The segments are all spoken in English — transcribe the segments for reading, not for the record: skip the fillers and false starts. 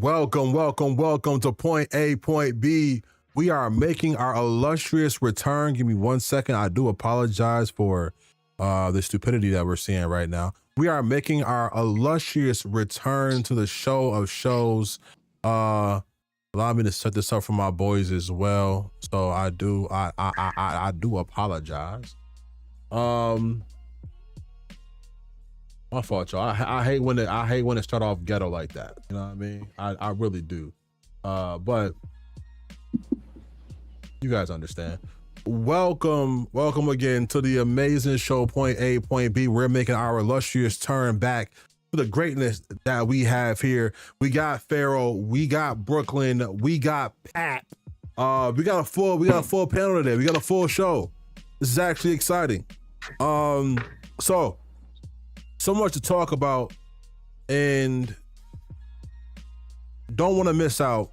welcome to Point A, Point B. We are making our illustrious return. Give me 1 second. I do apologize for the stupidity that we're seeing right now. We are making our illustrious return to the show of shows. Allow me to set this up for my boys as well. So I do apologize. My fault, y'all. I hate when it start off ghetto like that. You know what I mean? I really do. But you guys understand. Welcome again to the amazing show, Point A, Point B. We're making our illustrious turn back to the greatness that we have here. We got Pharaoh, we got Brooklyn, we got Pat. We got a full panel today. We got a full show. This is actually exciting. So much to talk about, and don't want to miss out.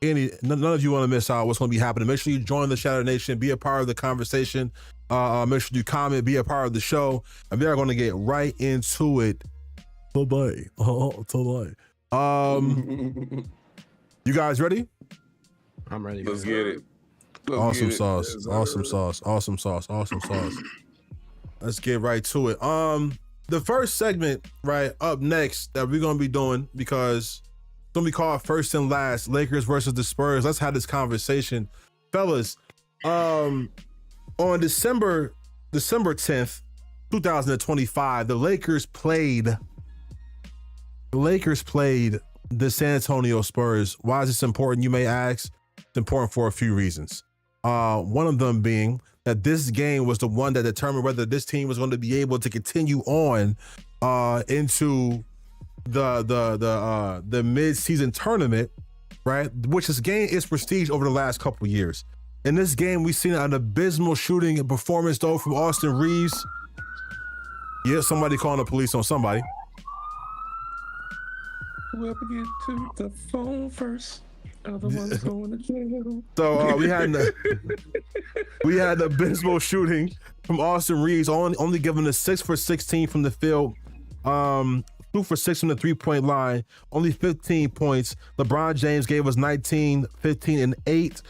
None of you want to miss out what's going to be happening. Make sure you join the Shadow Nation, be a part of the conversation. Make sure you comment, be a part of the show, and we are going to get right into it today. You guys ready? I'm ready. Let's get it. Awesome sauce. Let's get right to it. The first segment, right up next, that we're gonna be doing, because it's gonna be called First and Last, Lakers versus the Spurs. Let's have this conversation, fellas. On December 10th, 2025, the Lakers played the San Antonio Spurs. Why is this important, you may ask? It's important for a few reasons. One of them being that this game was the one that determined whether this team was going to be able to continue on into the mid-season tournament, right? Which has gained its prestige over the last couple of years. In this game, we've seen an abysmal shooting and performance though from Austin Reeves. Yeah, somebody calling the police on somebody. Whoever get to the phone first. Other ones going to jail. So we had the abysmal shooting from Austin Reeves, only giving us 6 for 16 from the field, 2 for 6 from the 3-point line, only 15 points. LeBron James gave us 19, 15, and 8,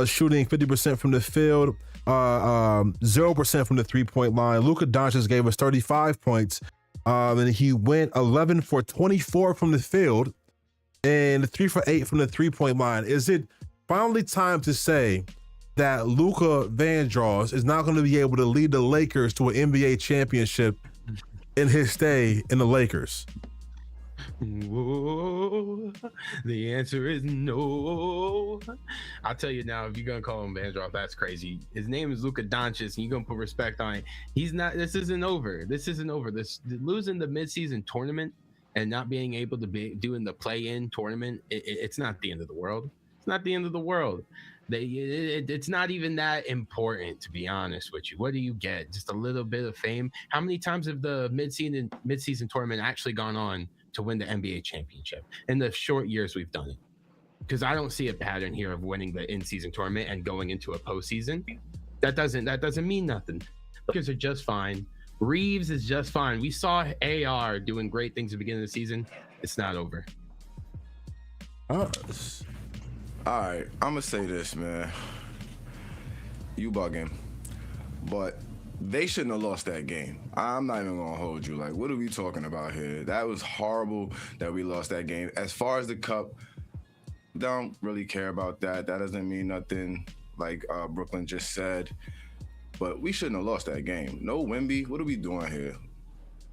shooting 50% from the field, 0% from the 3-point line. Luka Doncic gave us 35 points, and he went 11 for 24 from the field, and 3 for 8 from the 3-point line. Is it finally time to say that Luka Vandross is not going to be able to lead the Lakers to an NBA championship in his stay in the Lakers? Whoa. The answer is no. I'll tell you now, if you're going to call him Vandross, that's crazy. His name is Luka Doncic, and you're going to put respect on it. This isn't over. Losing the midseason tournament and not being able to be doing the play-in tournament, it's not the end of the world. It's not the end of the world. It's not even that important, to be honest with you. What do you get? Just a little bit of fame? How many times have the mid-season tournament actually gone on to win the NBA championship in the short years we've done it? Because I don't see a pattern here of winning the in-season tournament and going into a postseason. That doesn't mean nothing. Lakers are just fine. Reeves is just fine. We saw AR doing great things at the beginning of the season. It's not over. All right, I'm gonna say this, man. You bugging, but they shouldn't have lost that game. I'm not even gonna hold you. Like, what are we talking about here? That was horrible that we lost that game. As far as the cup, don't really care about that. That doesn't mean nothing, like Brooklyn just said. But we shouldn't have lost that game. No Wemby, what are we doing here?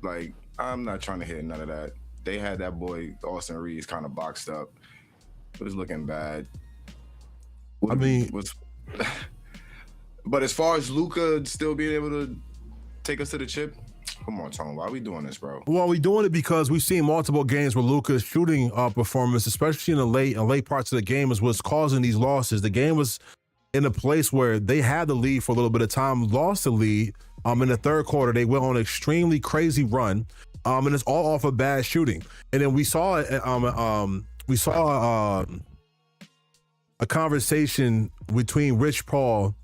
Like, I'm not trying to hear none of that. They had that boy, Austin Reeves, kind of boxed up. It was looking bad. But as far as Luka still being able to take us to the chip, come on, Tone, why are we doing this, bro? Well, we're doing it because we've seen multiple games where Luka's shooting performance, especially in the late parts of the game, is what's causing these losses. The game was in a place where they had the lead for a little bit of time, lost the lead. In the third quarter, they went on an extremely crazy run, and it's all off of bad shooting. And then we saw a conversation between Rich Paul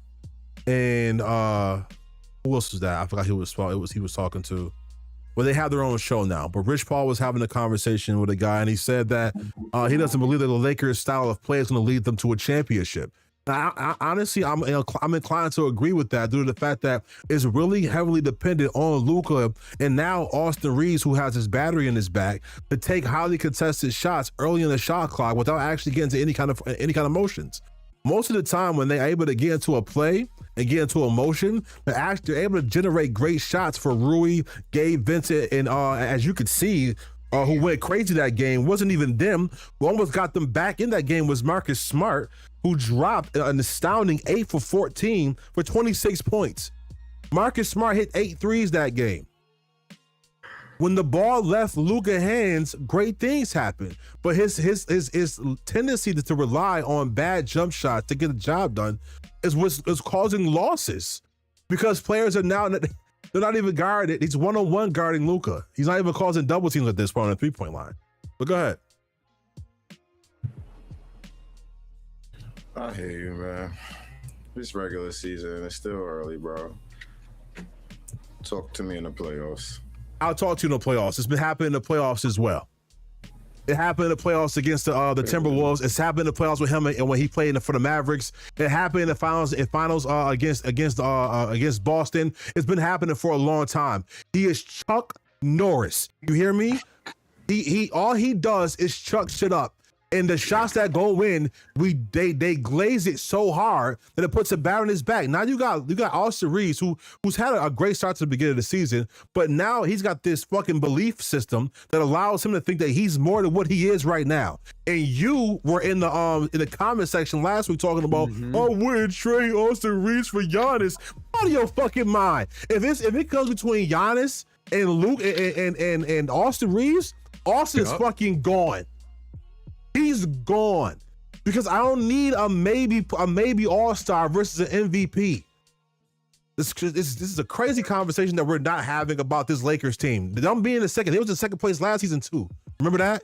and who else was that? I forgot who he was talking to. Well, they have their own show now. But Rich Paul was having a conversation with a guy, and he said that he doesn't believe that the Lakers' style of play is going to lead them to a championship. Now, honestly, I'm inclined to agree with that due to the fact that it's really heavily dependent on Luka and now Austin Reeves, who has his battery in his back, to take highly contested shots early in the shot clock without actually getting to any kind of motions. Most of the time, when they're able to get into a play and get into a motion, they're able to generate great shots for Rui, Gabe Vincent, and as you could see, who went crazy that game. Wasn't even them. Who almost got them back in that game was Marcus Smart, who dropped an astounding 8 for 14 for 26 points. Marcus Smart hit 8 threes that game. When the ball left Luka's hands, great things happened. But his tendency to rely on bad jump shots to get the job done is what's causing losses, because players are now they're not even guarded. He's one-on-one guarding Luka. He's not even causing double teams at this point on the three-point line. But go ahead. I hear you, man. It's regular season. It's still early, bro. Talk to me in the playoffs. I'll talk to you in the playoffs. It's been happening in the playoffs as well. It happened in the playoffs against the Timberwolves. It's happened in the playoffs with him and when he played for the Mavericks. It happened in the finals against Boston. It's been happening for a long time. He is Chuck Norris. You hear me? He all he does is chuck shit up. And the shots that go in, they glaze it so hard that it puts a bat on his back. Now you got Austin Reeves, who's had a great start to the beginning of the season, but now he's got this fucking belief system that allows him to think that he's more than what he is right now. And you were in the comment section last week talking about, oh, we're trade Austin Reeves for Giannis. Out of your fucking mind. If it comes between Giannis and Luke and Austin Reeves, Austin is fucking gone. He's gone, because I don't need a maybe all-star versus an MVP. This is a crazy conversation that we're not having about this Lakers team. Them being the second, they was in second place last season too. Remember that?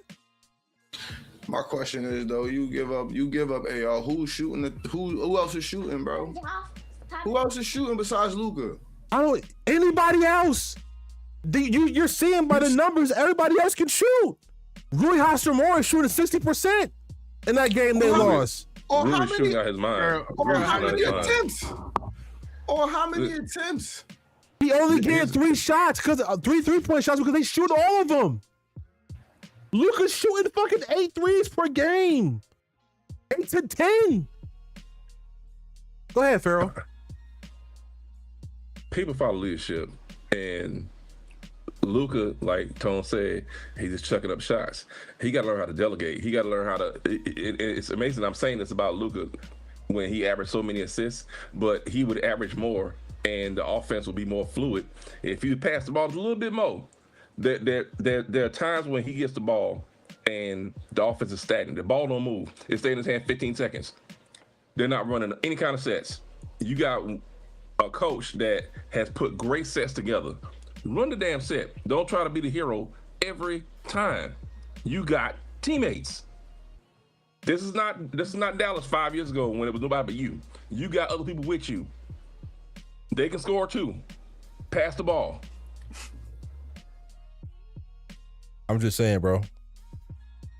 My question is though, you give up AR. Who's shooting? Who else is shooting, bro? Who else is shooting besides Luka? Anybody else? You're seeing by the numbers, everybody else can shoot. Rui Hachimura is shooting 60% in that game they lost. Or how shooting out his mind. Or how many attempts? Or how many attempts? He only getting 3 shots, because 3-point shots, because they shoot all of them. Luka's shooting fucking 8 threes per game. 8 to 10. Go ahead, Farrell. People follow leadership, and Luka, like Tone said, he's just chucking up shots. He got to learn how to delegate. He got to learn how to. It's amazing. I'm saying this about Luka when he averaged so many assists, but he would average more, and the offense would be more fluid if you pass the ball a little bit more. There are times when he gets the ball and the offense is stagnant. The ball don't move. It stays in his hand 15 seconds. They're not running any kind of sets. You got a coach that has put great sets together. Run the damn set. Don't try to be the hero every time. You got teammates. This is not Dallas 5 years ago when it was nobody but you. You got other people with you. They can score too. Pass the ball. I'm just saying, bro.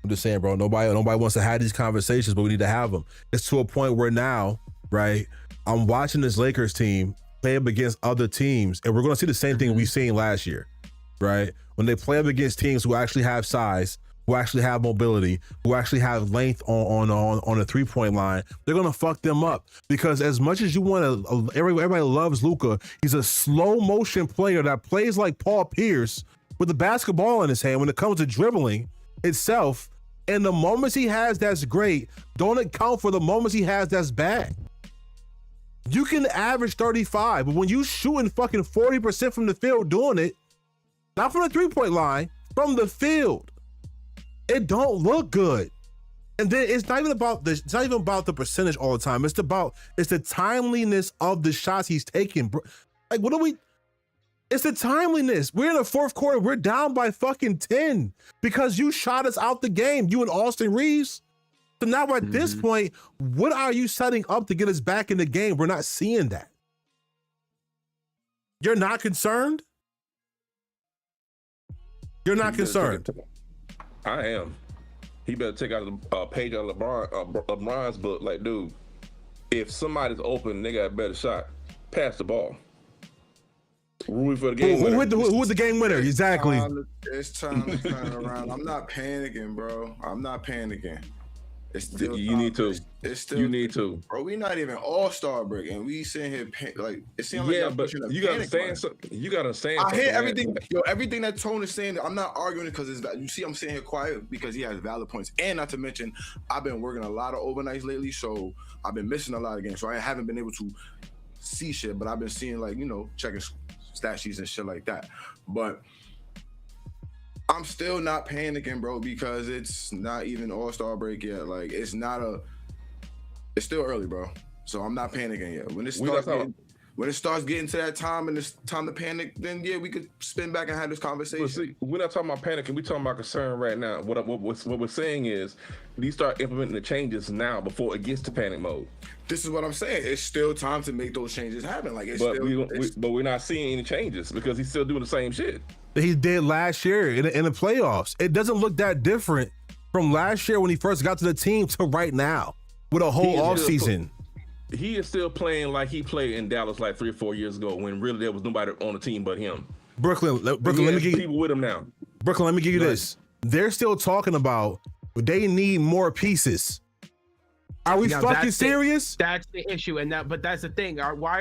Nobody wants to have these conversations, but we need to have them. It's to a point where now, right, I'm watching this Lakers team play up against other teams, and we're going to see the same thing we've seen last year, right? When they play up against teams who actually have size, who actually have mobility, who actually have length on a 3-point line, they're going to fuck them up. Because as much as you want to, everybody loves Luka, he's a slow motion player that plays like Paul Pierce with the basketball in his hand when it comes to dribbling itself. And the moments he has that's great, don't account for the moments he has that's bad. You can average 35, but when you shooting fucking 40% from the field doing it, not from the 3-point line, from the field, it don't look good. And then it's not even about the percentage all the time. It's the timeliness of the shots he's taking. Like, it's the timeliness. We're in the fourth quarter. We're down by fucking 10 because you shot us out the game, you and Austin Reeves. So now at this point, what are you setting up to get us back in the game? We're not seeing that. You're not concerned? You're not He better concerned. I am. He better take out a page out of LeBron's book. Like, dude, if somebody's open and they got a better shot, pass the ball. Root for the game winner. Who was the game winner? Exactly. It's time to turn around. I'm not panicking, bro. I'm not panicking. It's still You need to. It's still. You need to. Bro, we not even all-star break, and we sitting here like it seems like Yeah, but you gotta understand something. You gotta understand. I hear something, everything, man. yo. Everything that Tone is saying, I'm not arguing it because it's. You see, I'm sitting here quiet because he has valid points, and not to mention, I've been working a lot of overnights lately, so I've been missing a lot of games, so I haven't been able to see shit. But I've been seeing checking stat sheets and shit like that. But I'm still not panicking, bro, because it's not even All-Star break yet. Like it's still early, bro. So I'm not panicking yet. When it starts getting to that time and it's time to panic, then yeah, we could spin back and have this conversation. But see, we're not talking about panicking. We're talking about concern right now. What we're saying is, you start implementing the changes now before it gets to panic mode. This is what I'm saying. It's still time to make those changes happen. Like But we're not seeing any changes because he's still doing the same shit that he did last year in the playoffs. It doesn't look that different from last year when he first got to the team to right now with a whole offseason. He is still playing like he played in Dallas like 3 or 4 years ago when really there was nobody on the team but him. Brooklyn, let me give you people with him now. Brooklyn, let me give you this. They're still talking about they need more pieces. Are we fucking serious? That's the issue, but that's the thing. Why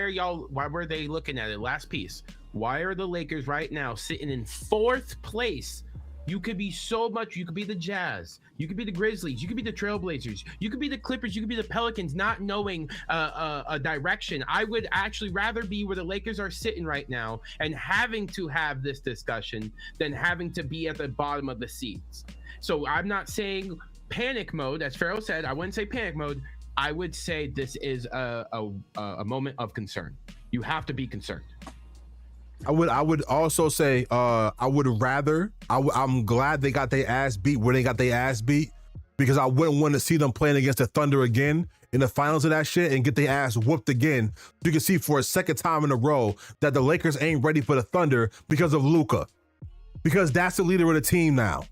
were they looking at it? Last piece. Why are the Lakers right now sitting in 4th place? You could be so much. You could be the Jazz. You could be the Grizzlies. You could be the Trailblazers. You could be the Clippers. You could be the Pelicans, not knowing a direction. I would actually rather be where the Lakers are sitting right now and having to have this discussion than having to be at the bottom of the seats. So I'm not saying panic mode, as Pharaoh said. I wouldn't say panic mode. I would say this is a moment of concern. You have to be concerned. I would also say I'm glad they got their ass beat where they got their ass beat, because I wouldn't want to see them playing against the Thunder again in the finals of that shit and get their ass whooped again. You can see for a second time in a row that the Lakers ain't ready for the Thunder because of Luka, because that's the leader of the team now.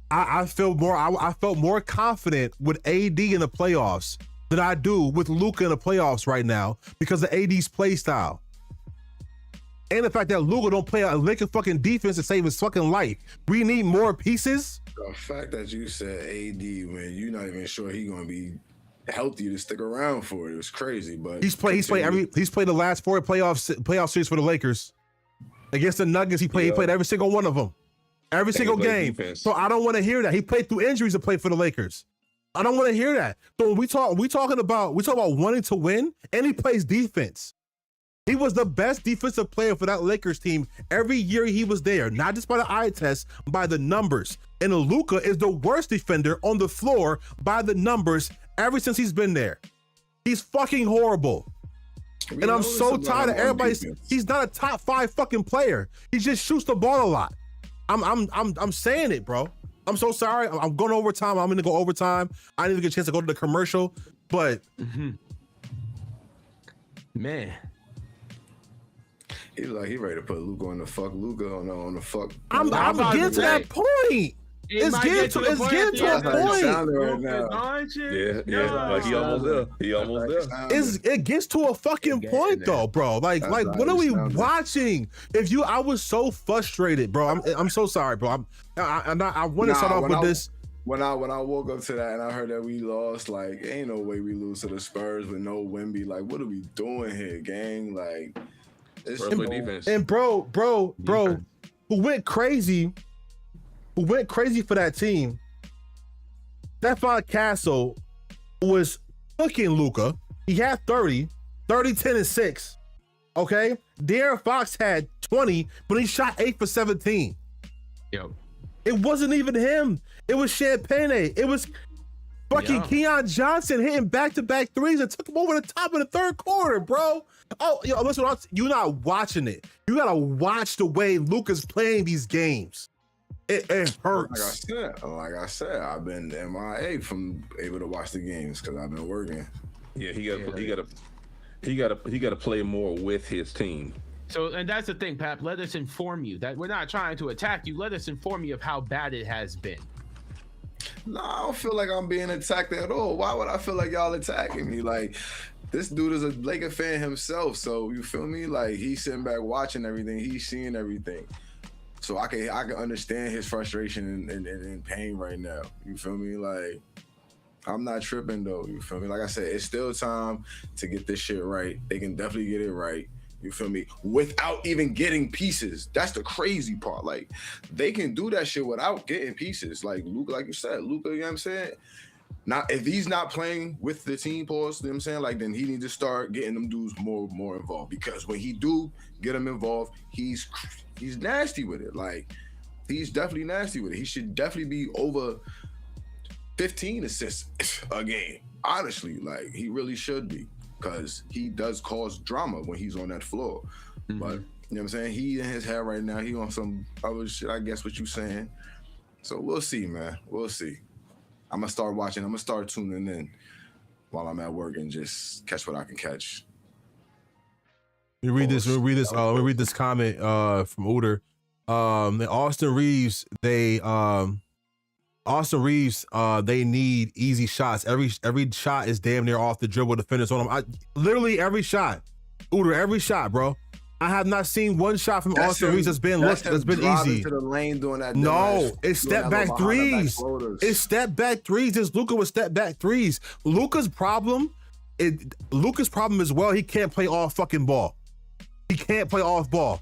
I felt more confident with AD in the playoffs than I do with Luka in the playoffs right now because of AD's play style. And the fact that Luka don't play a lick of fucking defense to save his fucking life. We need more pieces. The fact that you said AD when you're not even sure he's gonna be healthy to stick around for it was crazy. But he's played the last 4 playoff series for the Lakers. Against the Nuggets, he played every single one of them. Every single game. Defense. So I don't want to hear that. He played through injuries to play for the Lakers. I don't want to hear that. So when we talk about wanting to win, and he plays defense. He was the best defensive player for that Lakers team every year he was there, not just by the eye test, by the numbers. And Luka is the worst defender on the floor by the numbers ever since he's been there. He's fucking horrible. And I'm so tired of everybody. He's not a top 5 fucking player. He just shoots the ball a lot. I'm saying it, bro. I'm so sorry. I'm going overtime. I'm gonna go overtime. I didn't even get a chance to go to the commercial, but man, he's like he ready to put Luka on the fuck. Luka on the fuck. I'm getting to that point. It's getting to a point. Right now. Yeah. Like he almost there. It gets to a fucking point though, bro. Like what are we watching? I was so frustrated, bro. I'm so sorry, bro. I want to start off with this. When I woke up to that and I heard that we lost, like ain't no way we lose to the Spurs with no Wemby. Like what are we doing here, gang? Like it's defense. And bro, who went crazy for that team, Stephon Castle was cooking Luka. He had 30, 10, and 6. Okay? De'Aaron Fox had 20, but he shot 8 for 17. Yo. It wasn't even him. It was Champagne. It was fucking Keon Johnson hitting back-to-back threes and took him over the top of the third quarter, bro. Oh, listen, you're not watching it. You gotta watch the way Luka's playing these games. It hurts. Like I said, I've been MIA from able to watch the games because I've been working. Yeah, he got to play more with his team. So, and that's the thing, Pap. Let us inform you that we're not trying to attack you. Let us inform you of how bad it has been. No, I don't feel like I'm being attacked at all. Why would I feel like y'all attacking me? Like, this dude is a Laker fan himself, so you feel me? Like, he's sitting back watching everything. He's seeing everything. So I can understand his frustration and pain right now. You feel me? Like, I'm not tripping though. You feel me? Like I said, it's still time to get this shit right. They can definitely get it right. You feel me? Without even getting pieces. That's the crazy part. Like, they can do that shit without getting pieces. Like Luka, like you said, Luka, you know what I'm saying? Not if he's not playing with the team, pause, you know what I'm saying? Like, then he needs to start getting them dudes more involved. Because when he do get them involved, he's nasty with it. Like, he's definitely nasty with it. He should definitely be over 15 assists a game. Honestly, like, he really should be. Because he does cause drama when he's on that floor. Mm-hmm. But, you know what I'm saying? He in his head right now, he on some other shit, I guess what you saying. So we'll see, man. We'll see. I'm going to start watching. I'm going to start tuning in while I'm at work and just catch what I can catch. Let me read this. Let me read this comment from Uter. Austin Reeves, they need easy shots. Every shot is damn near off the dribble to finish on them. Literally every shot. Uter, every shot, bro. I have not seen one shot from Austin Reeves that's been easy. To the lane doing that. No, it's step back threes. It's step back threes. It's Luka with step back threes. Luka's problem as well. He can't play off fucking ball. He can't play off ball.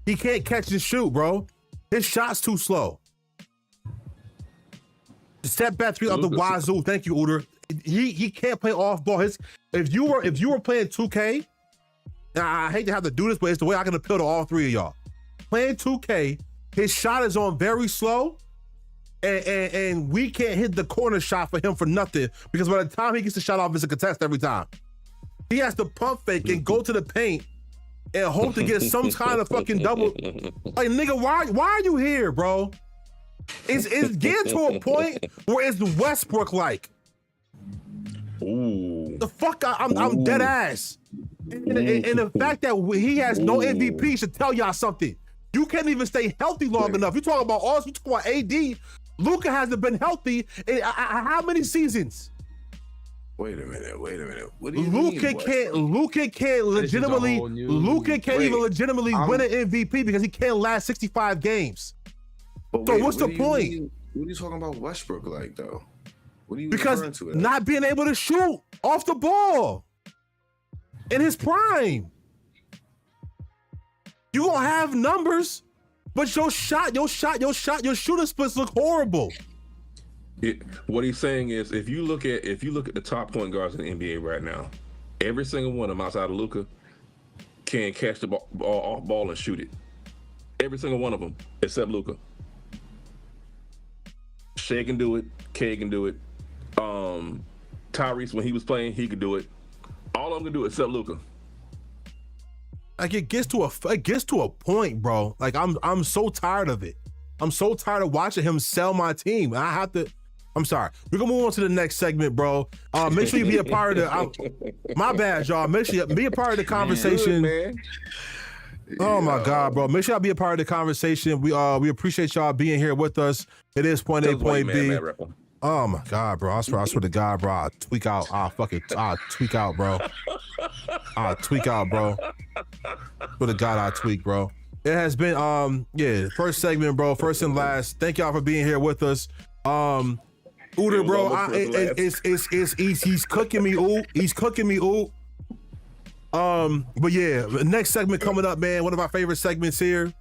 He can't catch and shoot, bro. His shot's too slow. The step back three out the wazoo. Thank you, Uter. He can't play off ball. If you were playing 2K, I hate to have to do this, but it's the way I can appeal to all three of y'all. Playing 2K, his shot is on very slow, and we can't hit the corner shot for him for nothing because by the time he gets the shot off, it's a contest every time. He has to pump fake and go to the paint and hope to get some kind of fucking double. Like, nigga, why are you here, bro? It's getting to a point where it's Westbrook like. Ooh. The fuck, I'm dead ass. And the fact that he has no MVP should tell y'all something. You can't even stay healthy long enough. You talking about us, you talking about AD. Luka hasn't been healthy in how many seasons? Wait a minute. What do you Luka mean? Luka can't legitimately even legitimately win an MVP because he can't last 65 games. So what's the point? What are you talking about Westbrook like though? What are you referring to? Because not being able to shoot off the ball in his prime. You gonna have numbers, but your shooting splits look horrible. What he's saying is, if you look at the top point guards in the NBA right now, every single one of them outside of Luka can catch the ball and shoot it. Every single one of them, except Luka. Shea can do it. K can do it. Tyrese, when he was playing, he could do it. All of them can do it except Luka. Like, it gets to a point, bro. Like, I'm so tired of it. I'm so tired of watching him sell my team. I'm sorry. We're gonna move on to the next segment, bro. Make sure you be a part of my bad, y'all. Make sure you be a part of the conversation. Man. Oh my God, bro. Make sure y'all be a part of the conversation. We appreciate y'all being here with us. It is point A, point B. Oh my God, bro. I swear to God, bro. I'll tweak out. I'll tweak out, bro. I'll tweak out, bro. For the God, I'll tweak, bro. It has been, first segment, bro. First and last. Thank y'all for being here with us. Uter, bro, he's cooking me, ooh. He's cooking me, ooh. But yeah, next segment coming up, man. One of our favorite segments here.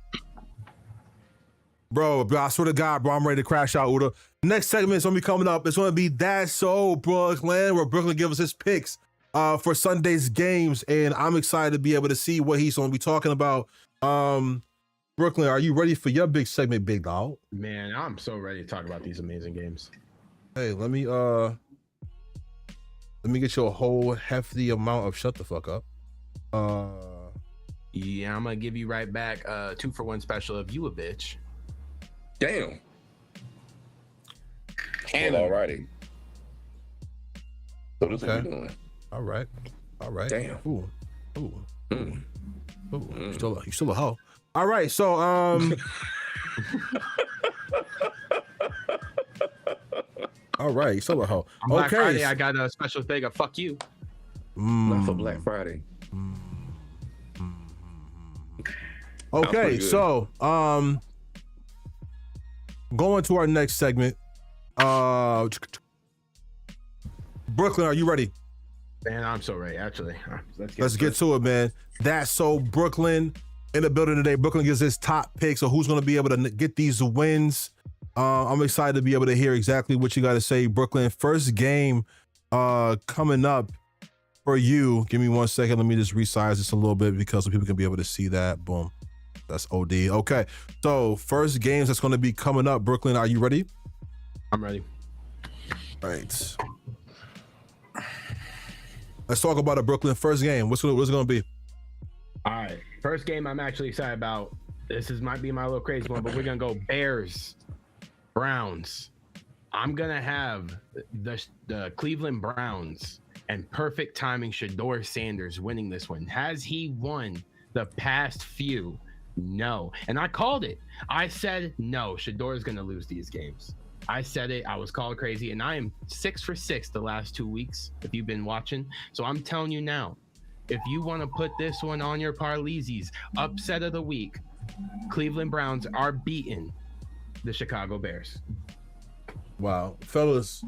Bro, I swear to God, bro, I'm ready to crash out, Uter. Next segment is gonna be coming up. It's gonna be That's So Brooklyn, where Brooklyn gives us his picks for Sunday's games, and I'm excited to be able to see what he's gonna be talking about. Brooklyn, are you ready for your big segment, big dog? Man, I'm so ready to talk about these amazing games. Hey, let me get you a whole hefty amount of shut the fuck up. Yeah, I'm gonna give you right back 2-for-1 special of you a bitch. Damn. And alrighty. So this is what we're doing. All right. Damn. Ooh. Oh, you still a hoe. All right, so all right, you still a hoe. On Black Okay, Friday, I got a special thing of fuck you. Not for Black Friday. Okay, so going to our next segment. Brooklyn, are you ready? Man, I'm so ready. Actually, Let's get to it, man. That's so Brooklyn in the building today. Brooklyn gives his top pick. So who's going to be able to get these wins? I'm excited to be able to hear exactly what you got to say, Brooklyn. First game coming up for you. Give me 1 second. Let me just resize this a little bit because so people can be able to see that. Boom. That's OD. Okay. So first games that's going to be coming up. Brooklyn, are you ready? I'm ready. All right. Let's talk about a Brooklyn first game. What's it going to be? All right. First game I'm actually excited about. Might be my little crazy one, but we're going to go Bears, Browns. I'm going to have the Cleveland Browns and perfect timing Shedeur Sanders winning this one. Has he won the past few? No. And I called it. I said, no, Shedeur is going to lose these games. I said it. I was called crazy, and I am 6 for 6 the last 2 weeks, if you've been watching. So I'm telling you now, if you want to put this one on your Parleesies, upset of the week, Cleveland Browns are beating the Chicago Bears. Wow. Fellas,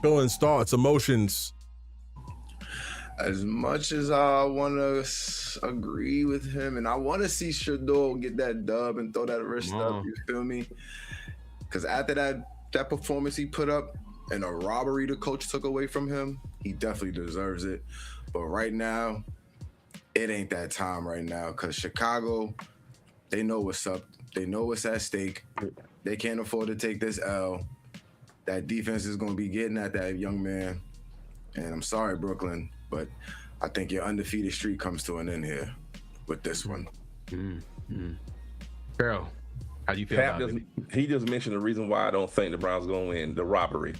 feelings, thoughts, emotions. As much as I want to agree with him, and I want to see Shedeur get that dub and throw that wrist up, you feel me? Because after that performance he put up and a robbery the coach took away from him, he definitely deserves it. But right now, it ain't that time right now because Chicago, they know what's up. They know what's at stake. They can't afford to take this L. That defense is going to be getting at that young man. And I'm sorry, Brooklyn, but I think your undefeated streak comes to an end here with this one. Girl. How do you feel about it? He just mentioned the reason why I don't think the Browns are going to win, the robbery.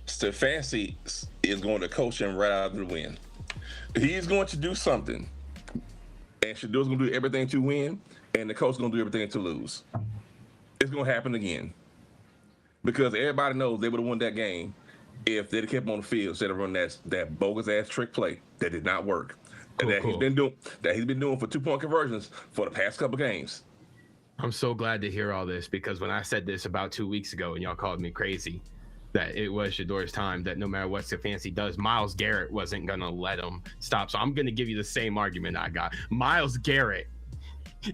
Stefanski is going to coach him right out of the win. He's going to do something, and Shadeur's going to do everything to win, and the coach is going to do everything to lose. It's going to happen again because everybody knows they would have won that game if they'd have kept on the field instead of running that bogus-ass trick play that did not work. Cool, and he's been doing for 2-point conversions for the past couple games. I'm so glad to hear all this because when I said this about 2 weeks ago and y'all called me crazy, that it was Shadeur's time, that no matter what Stefanski does, Myles Garrett wasn't going to let him stop. So I'm going to give you the same argument I got. Myles Garrett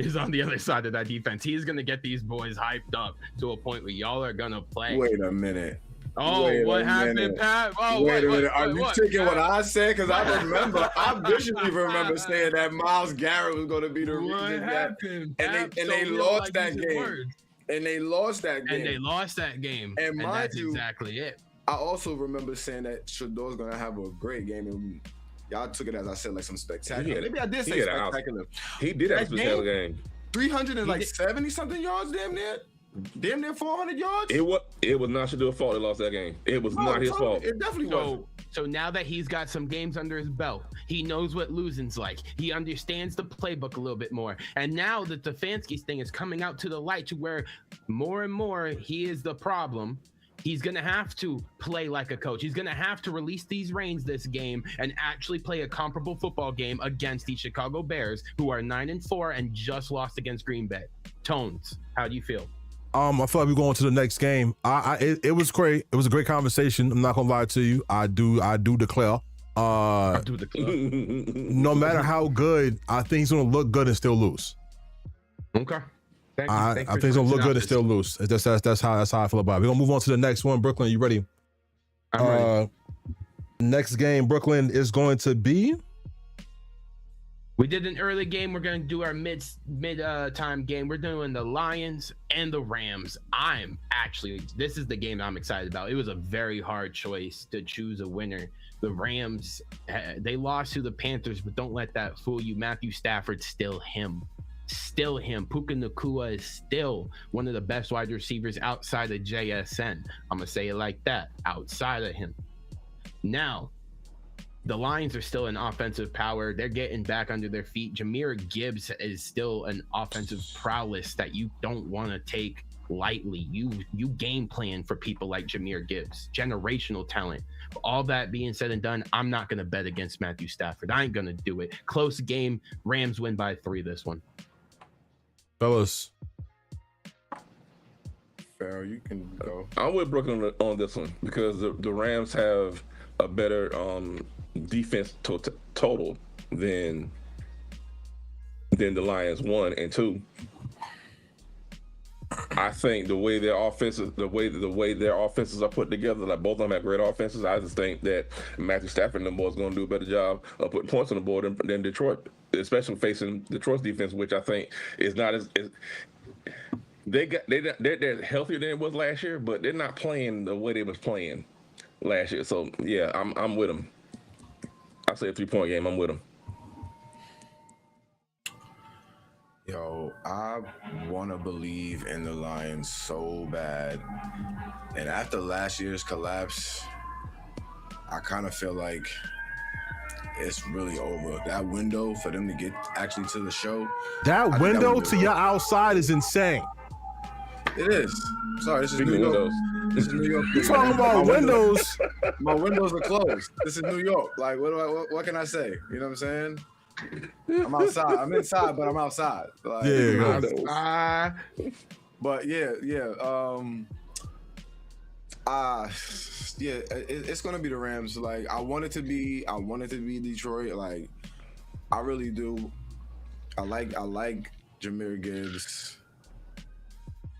is on the other side of that defense. He's going to get these boys hyped up to a point where y'all are going to play. Wait a minute. Oh, what happened, Pat? Oh, wait a minute. Are you taking what I said? Because I remember, I visually remember saying that Myles Garrett was going to be the reason that, and they lost that game. And they lost that game. And that's exactly it. I also remember saying that Shadeur's going to have a great game, and y'all took it as I said, like some spectacular. Maybe I did say spectacular. He did have a spectacular game. 370 something yards, damn near 400 yards. It was not Shadeur's fault they lost that game. It was not his fault. It definitely was. So now that he's got some games under his belt, he knows what losing's like. He understands the playbook a little bit more. And now that the Stefanski thing is coming out to the light to where more and more he is the problem, he's going to have to play like a coach. He's going to have to release these reins this game and actually play a comparable football game against the Chicago Bears, who are 9-4 and just lost against Green Bay. Tones, how do you feel? I feel like we're going to the next game. It was great. It was a great conversation. I'm not gonna lie to you. I do declare. No matter how good, I think he's gonna look good and still lose. Okay. I think he's gonna look good and still lose. That's how I feel about it. We're gonna move on to the next one. Brooklyn, you ready? I'm ready. Next game, Brooklyn is going to be. We did an early game. We're going to do our mid time game. We're doing the Lions and the Rams. This is the game I'm excited about. It was a very hard choice to choose a winner. The Rams, they lost to the Panthers, but don't let that fool you. Matthew Stafford, still him. Puka Nacua is still one of the best wide receivers outside of JSN. I'm going to say it like that, outside of him. Now, the Lions are still an offensive power. They're getting back under their feet. Jahmyr Gibbs is still an offensive prowess that you don't want to take lightly. You game plan for people like Jahmyr Gibbs, generational talent. All that being said and done, I'm not going to bet against Matthew Stafford. I ain't going to do it. Close game. Rams win by 3 this one. Fellas. Farrell, you can go. I'm with Brooklyn on this one because the Rams have a better defense total than the Lions 1 and 2. I think the way their offenses are put together, like both of them have great offenses. I just think that Matthew Stafford and the boys going to do a better job of putting points on the board than Detroit, especially facing Detroit's defense, which I think is not as they're healthier than it was last year, but they're not playing the way they was playing last year. So yeah, I'm with them. I say a 3-point game. I'm with them. Yo, I want to believe in the Lions so bad. And after last year's collapse, I kind of feel like it's really over. That window for them to get actually to the show. That window to your outside is insane. It is. Sorry, this is New York. This is New York. You talking about windows? My windows are closed. This is New York. Like, what can I say? You know what I'm saying? I'm outside. I'm inside, but I'm outside. Like, Yeah. But yeah. It's gonna be the Rams. Like, I want it to be Detroit. Like, I really do. I like Jahmyr Gibbs.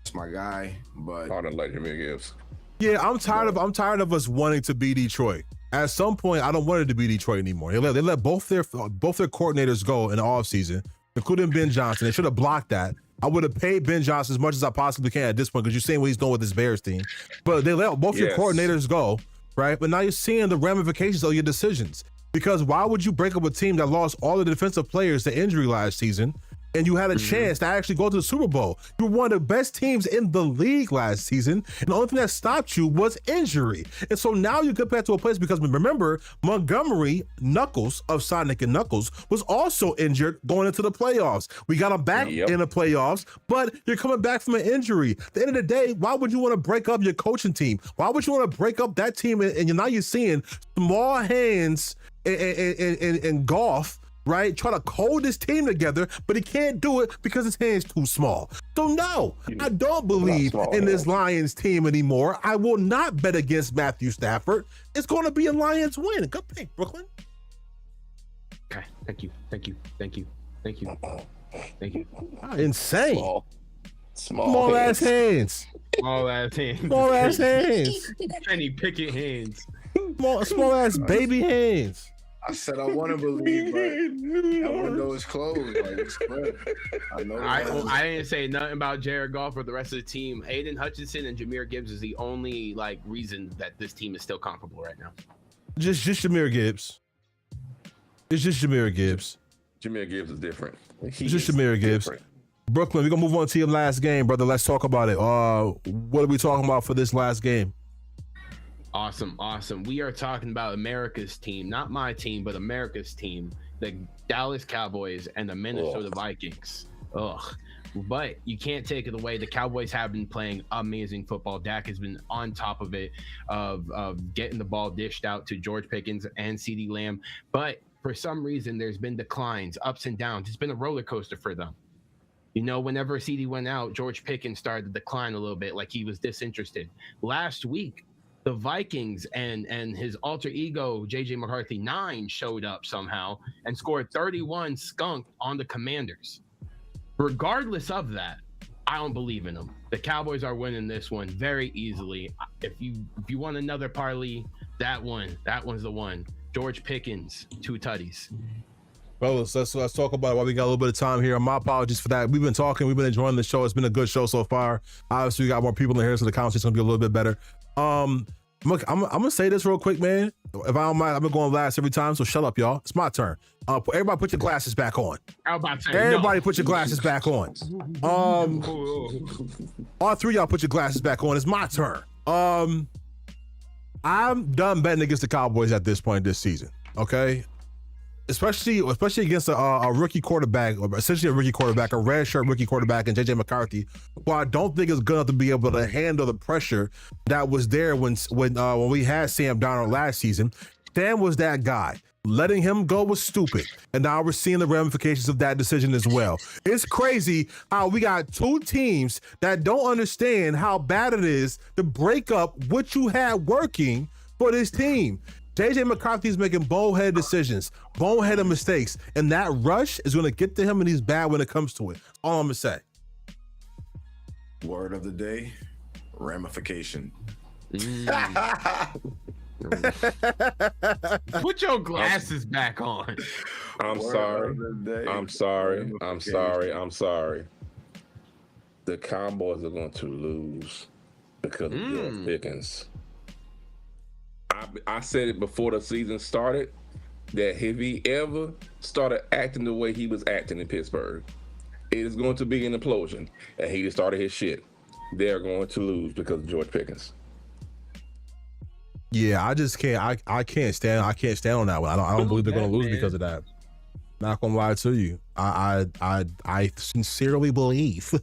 It's my guy, but I don't like Jahmyr Gibbs. Yeah, I'm tired of us wanting to be Detroit. At some point, I don't want it to be Detroit anymore. They let both their coordinators go in the offseason, including Ben Johnson. They should have blocked that. I would have paid Ben Johnson as much as I possibly can at this point because you're seeing what he's doing with his Bears team. But they let both your coordinators go, right? But now you're seeing the ramifications of your decisions. Because why would you break up a team that lost all the defensive players to injury last season and you had a chance to actually go to the Super Bowl? You were one of the best teams in the league last season, and the only thing that stopped you was injury. And so now you get back to a place because remember, Montgomery, Knuckles of Sonic and Knuckles, was also injured going into the playoffs. We got him back in the playoffs, but you're coming back from an injury. At the end of the day, why would you want to break up your coaching team? Why would you want to break up that team? And now you're seeing small hands in golf, right? Try to hold this team together, but he can't do it because his hand's too small. So no, I don't believe in this Lions team anymore. I will not bet against Matthew Stafford. It's going to be a Lions win. Good pick, Brooklyn. Okay, thank you. Insane. Small ass hands. Small ass hands. Small ass hands. Kenny Pickett hands. Small ass baby hands. I said I want to believe, but that window is closed. Like, it's clear. I know. I didn't say nothing about Jared Goff or the rest of the team. Aiden Hutchinson and Jahmyr Gibbs is the only reason that this team is still comparable right now. Just Jahmyr Gibbs. It's just Jahmyr Gibbs. Jahmyr Gibbs is different. It's just Jahmyr Gibbs. Brooklyn, we're gonna move on to your last game, brother. Let's talk about it. What are we talking about for this last game? Awesome. We are talking about America's team, not my team, but America's team, the Dallas Cowboys and the Minnesota Vikings. But you can't take it away. The Cowboys have been playing amazing football. Dak has been on top of it, of getting the ball dished out to George Pickens and CeeDee Lamb. But for some reason, there's been declines, ups and downs. It's been a roller coaster for them. You know, whenever CeeDee went out, George Pickens started to decline a little bit, like he was disinterested. Last week, the Vikings and his alter ego, JJ McCarthy 9, showed up somehow and scored 31 skunk on the Commanders. Regardless of that, I don't believe in them. The Cowboys are winning this one very easily. If you want another parlay, that one's the one. George Pickens, 2 tutties. Fellas, let's talk about it while we got a little bit of time here. My apologies for that. We've been talking, we've been enjoying the show. It's been a good show so far. Obviously, we got more people in here, so the conversation's gonna be a little bit better. Look, I'm gonna say this real quick, man. If I don't mind, I've been going last every time, so shut up, y'all. It's my turn. Everybody put your glasses back on. Everybody put your glasses back on. All 3 of y'all put your glasses back on. It's my turn. I'm done betting against the Cowboys at this point this season. Okay, especially against a rookie quarterback, or essentially a rookie quarterback, a redshirt rookie quarterback, and JJ McCarthy, who I don't think is good enough to be able to handle the pressure that was there when we had Sam Darnold last season. Sam was that guy. Letting him go was stupid. And now we're seeing the ramifications of that decision as well. It's crazy how we got two teams that don't understand how bad it is to break up what you had working for this team. JJ McCarthy's making boneheaded decisions, boneheaded mistakes, and that rush is going to get to him, and he's bad when it comes to it. All I'm going to say. Word of the day, ramification. Put your glasses back on. I'm sorry. The Cowboys are going to lose because of George Pickens. I said it before the season started that if he ever started acting the way he was acting in Pittsburgh, it is going to be an implosion. And he just started his shit. They're going to lose because of George Pickens. Yeah, I just can't. I can't stand on that one. I don't believe they're going to lose because of that. Not gonna lie to you. I sincerely believe.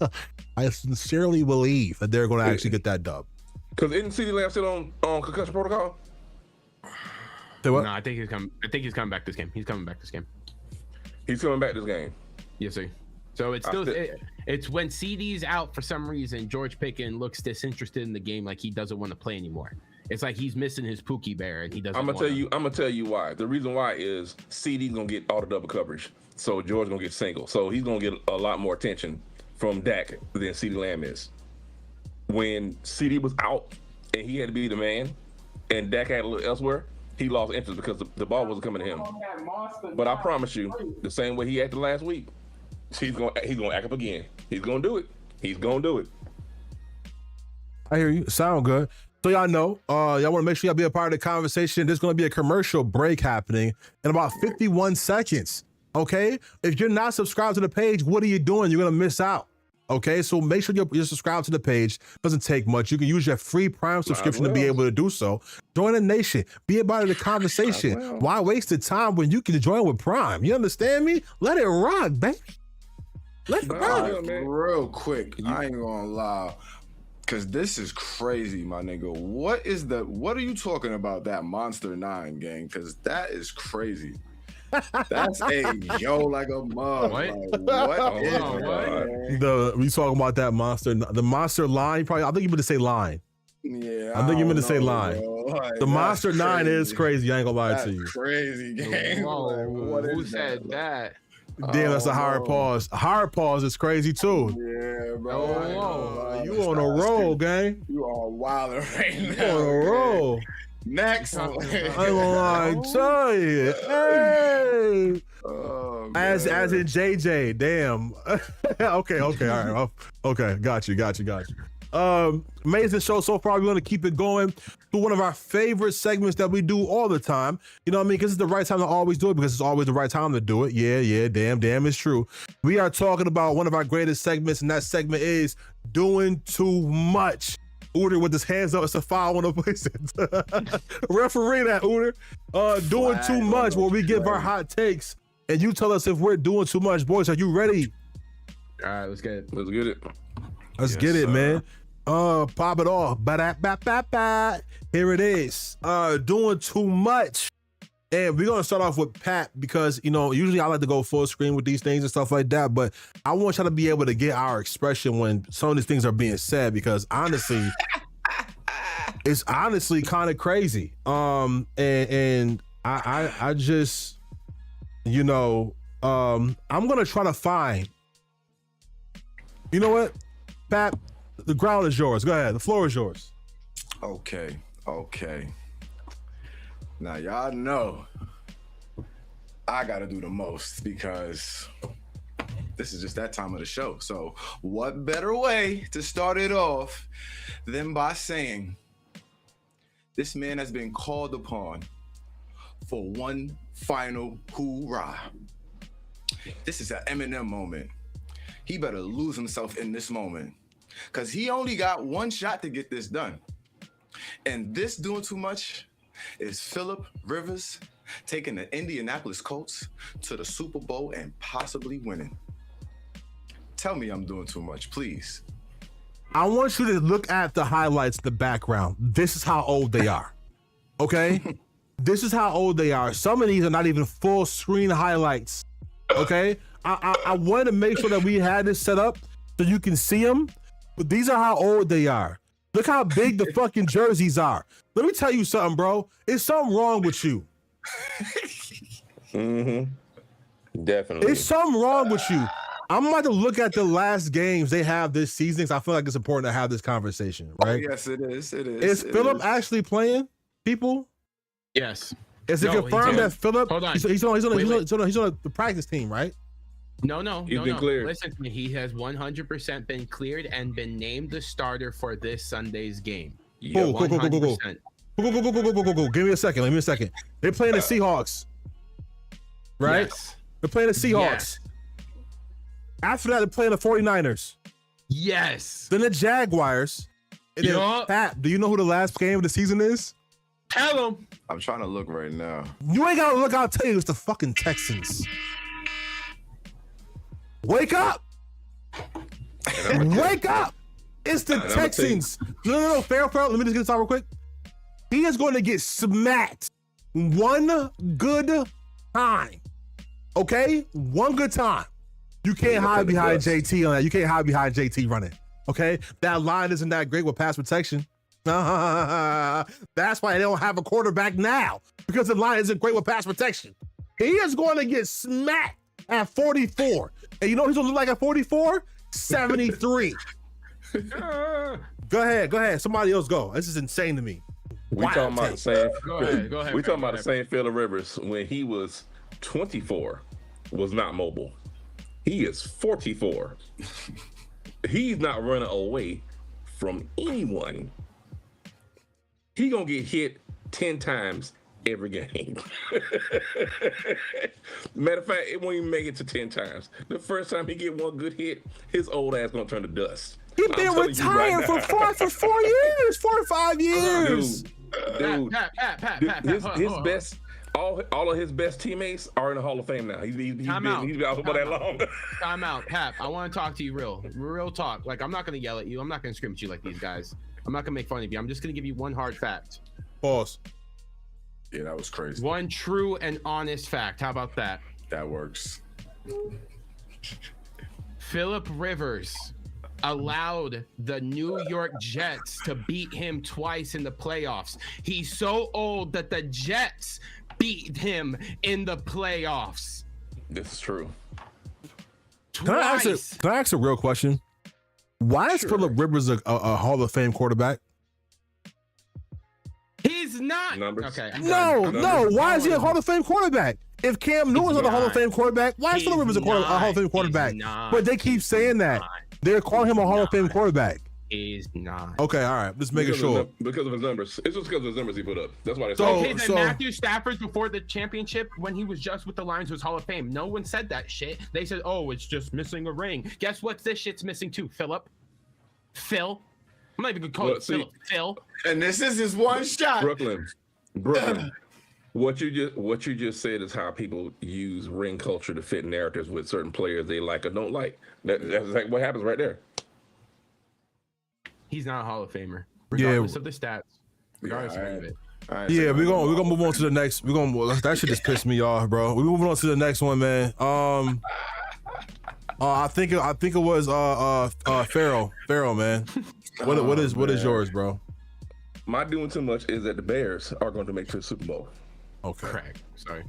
I sincerely believe that they're going to actually get that dub. Because isn't CeeDee Lamb still on concussion protocol? Say what? No, I think he's coming back this game. He's coming back this game. He's coming back this game. Yes, sir. So it's still it's when CD's out for some reason, George Pickens looks disinterested in the game, like he doesn't want to play anymore. It's like he's missing his Pookie Bear, and he doesn't. I'm gonna tell you why. The reason why is CD's gonna get all the double coverage, so George gonna get single. So he's gonna get a lot more attention from Dak than CeeDee Lamb is. When CD was out and he had to be the man, and Dak had to look elsewhere, he lost interest because the ball wasn't coming to him. But I promise you, the same way he acted last week, he's gonna act up again. He's gonna do it. He's gonna do it. I hear you. Sound good. So y'all know, y'all want to make sure y'all be a part of the conversation. There's going to be a commercial break happening in about 51 seconds. Okay, if you're not subscribed to the page, what are you doing? You're going to miss out. Okay, so make sure you're subscribed to the page. Doesn't take much. You can use your free Prime subscription to be able to do so. Join the nation. Be a part of the conversation. Why waste the time when you can join with Prime? You understand me? Let it rock, baby. Let it rock. Real quick, I ain't gonna lie, because this is crazy, my nigga. What are you talking about, that Monster 9 gang? Because that is crazy. That's a yo like a mug. Like, what is that? We talking about that monster, the monster line. Probably, I think you meant to say line. Yeah, I think you meant to say line. Like, the Monster 9 is crazy. I ain't gonna lie that's to you. Crazy game. Whoa, who said that? Damn, that's a hard pause. A hard pause is crazy too. Yeah, bro. You on a roll, gang. You are wild right now. You on a roll. Next. I ain't gonna lie, tell you. Hey. As in JJ, damn. Okay, all right. Okay, got you. Amazing show so far. We're gonna keep it going to one of our favorite segments that we do all the time. You know what I mean? Because it's the right time to always do it, because it's always the right time to do it. Yeah, damn, it's true. We are talking about one of our greatest segments, and that segment is Doing Too Much. Uder with his hands up, it's a foul on the place. Referee that, Uder. Doing too much, where we give our hot takes and you tell us if we're doing too much. Boys, are you ready? All right, let's get it. Let's get it, man. Pop it off. Ba-da-ba-ba-ba. Here it is. Doing too much. And we're gonna start off with Pat, because usually I like to go full screen with these things and stuff like that, but I want y'all to be able to get our expression when some of these things are being said, because honestly, it's honestly kind of crazy. And I just, I'm gonna try to find. You know what, Pat? The ground is yours. Go ahead. The floor is yours. Okay. Now, y'all know I got to do the most, because this is just that time of the show. So what better way to start it off than by saying this man has been called upon for one final hoorah. This is an Eminem moment. He better lose himself in this moment, because he only got one shot to get this done. And this doing too much is Phillip Rivers taking the Indianapolis Colts to the Super Bowl and possibly winning. Tell me I'm doing too much, please. I want you to look at the highlights, the background. This is how old they are. Okay? This is how old they are. Some of these are not even full screen highlights. Okay? I wanted to make sure that we had this set up so you can see them, but these are how old they are. Look how big the fucking jerseys are. Let me tell you something, bro. There's something wrong with you. Definitely. There's something wrong with you. I'm about to look at the last games they have this season because I feel like it's important to have this conversation, right? Oh, yes, it is. It is. Is Philip actually playing, people? Yes. Is it confirmed that Philip? Hold on. He's on the practice team, right? No. He's been cleared. Listen to me. He has 100% been cleared and been named the starter for this Sunday's game. Go. Give me a second. They're playing the Seahawks, right? Yes. They're playing the Seahawks. Yes. After that, they're playing the 49ers. Yes. Then the Jaguars. And then, Yup. Pat, do you know who the last game of the season is? Tell him. I'm trying to look right now. You ain't gotta look. I'll tell you, it's the fucking Texans. Wake up! Wake up! It's the Texans. No. Fair. Let me just get this out real quick. He is going to get smacked one good time. Okay? One good time. You can't hide behind JT on that. You can't hide behind JT running. Okay? That line isn't that great with pass protection. That's why they don't have a quarterback now, because the line isn't great with pass protection. He is going to get smacked at 44. And you know what he's going to look like at 44? 73. Go ahead. Somebody else go. This is insane to me. We talking about the same. Go ahead. We talking about the same Phillip Rivers when he was 24, was not mobile. He is 44. He's not running away from anyone. He gonna get hit 10 times every game. Matter of fact, it won't even make it to 10 times. The first time he get one good hit, his old ass gonna turn to dust. He's been retired for 4 years, 4 or 5 years. Dude, Pat, his best, all of his best teammates are in the Hall of Fame now. He's been out for that long. Time out, Pat. I want to talk to you real talk. Like, I'm not gonna yell at you. I'm not gonna scream at you like these guys. I'm not gonna make fun of you. I'm just gonna give you one hard fact. Pause. Yeah, that was crazy. One true and honest fact. How about that? That works. Phillip Rivers allowed the New York Jets to beat him twice in the playoffs. He's so old that the Jets beat him in the playoffs. This is true. Can I ask a real question? Why is Phillip Rivers a Hall of Fame quarterback? He's not. Numbers. Okay. No. Why is he a Hall of Fame quarterback? If Cam Newton's not a Hall of Fame quarterback, why is Phillip Rivers a Hall of Fame quarterback? But they keep saying that. They're calling him a Hall of Fame quarterback. He's not. Okay, all right. Just making sure. Because of his numbers. It's just because of his numbers he put up. That's why they Okay, then Matthew Stafford before the championship, when he was just with the Lions, was Hall of Fame. No one said that shit. They said, oh, it's just missing a ring. Guess what this shit's missing too, Phil. I'm not even gonna call it Philip. Phil. And this is his one shot. Brooklyn. What you just said is how people use ring culture to fit narratives with certain players they like or don't like. That's like what happens right there. He's not a Hall of Famer, regardless of the stats. Regardless of any of it. Right, Yeah, we're gonna move on to the next. That shit just pissed me off, bro. We're moving on to the next one, man. I think it was Pharaoh, man. What is yours, bro? My doing too much is that the Bears are going to make it to the Super Bowl. Okay. Correct. Sorry.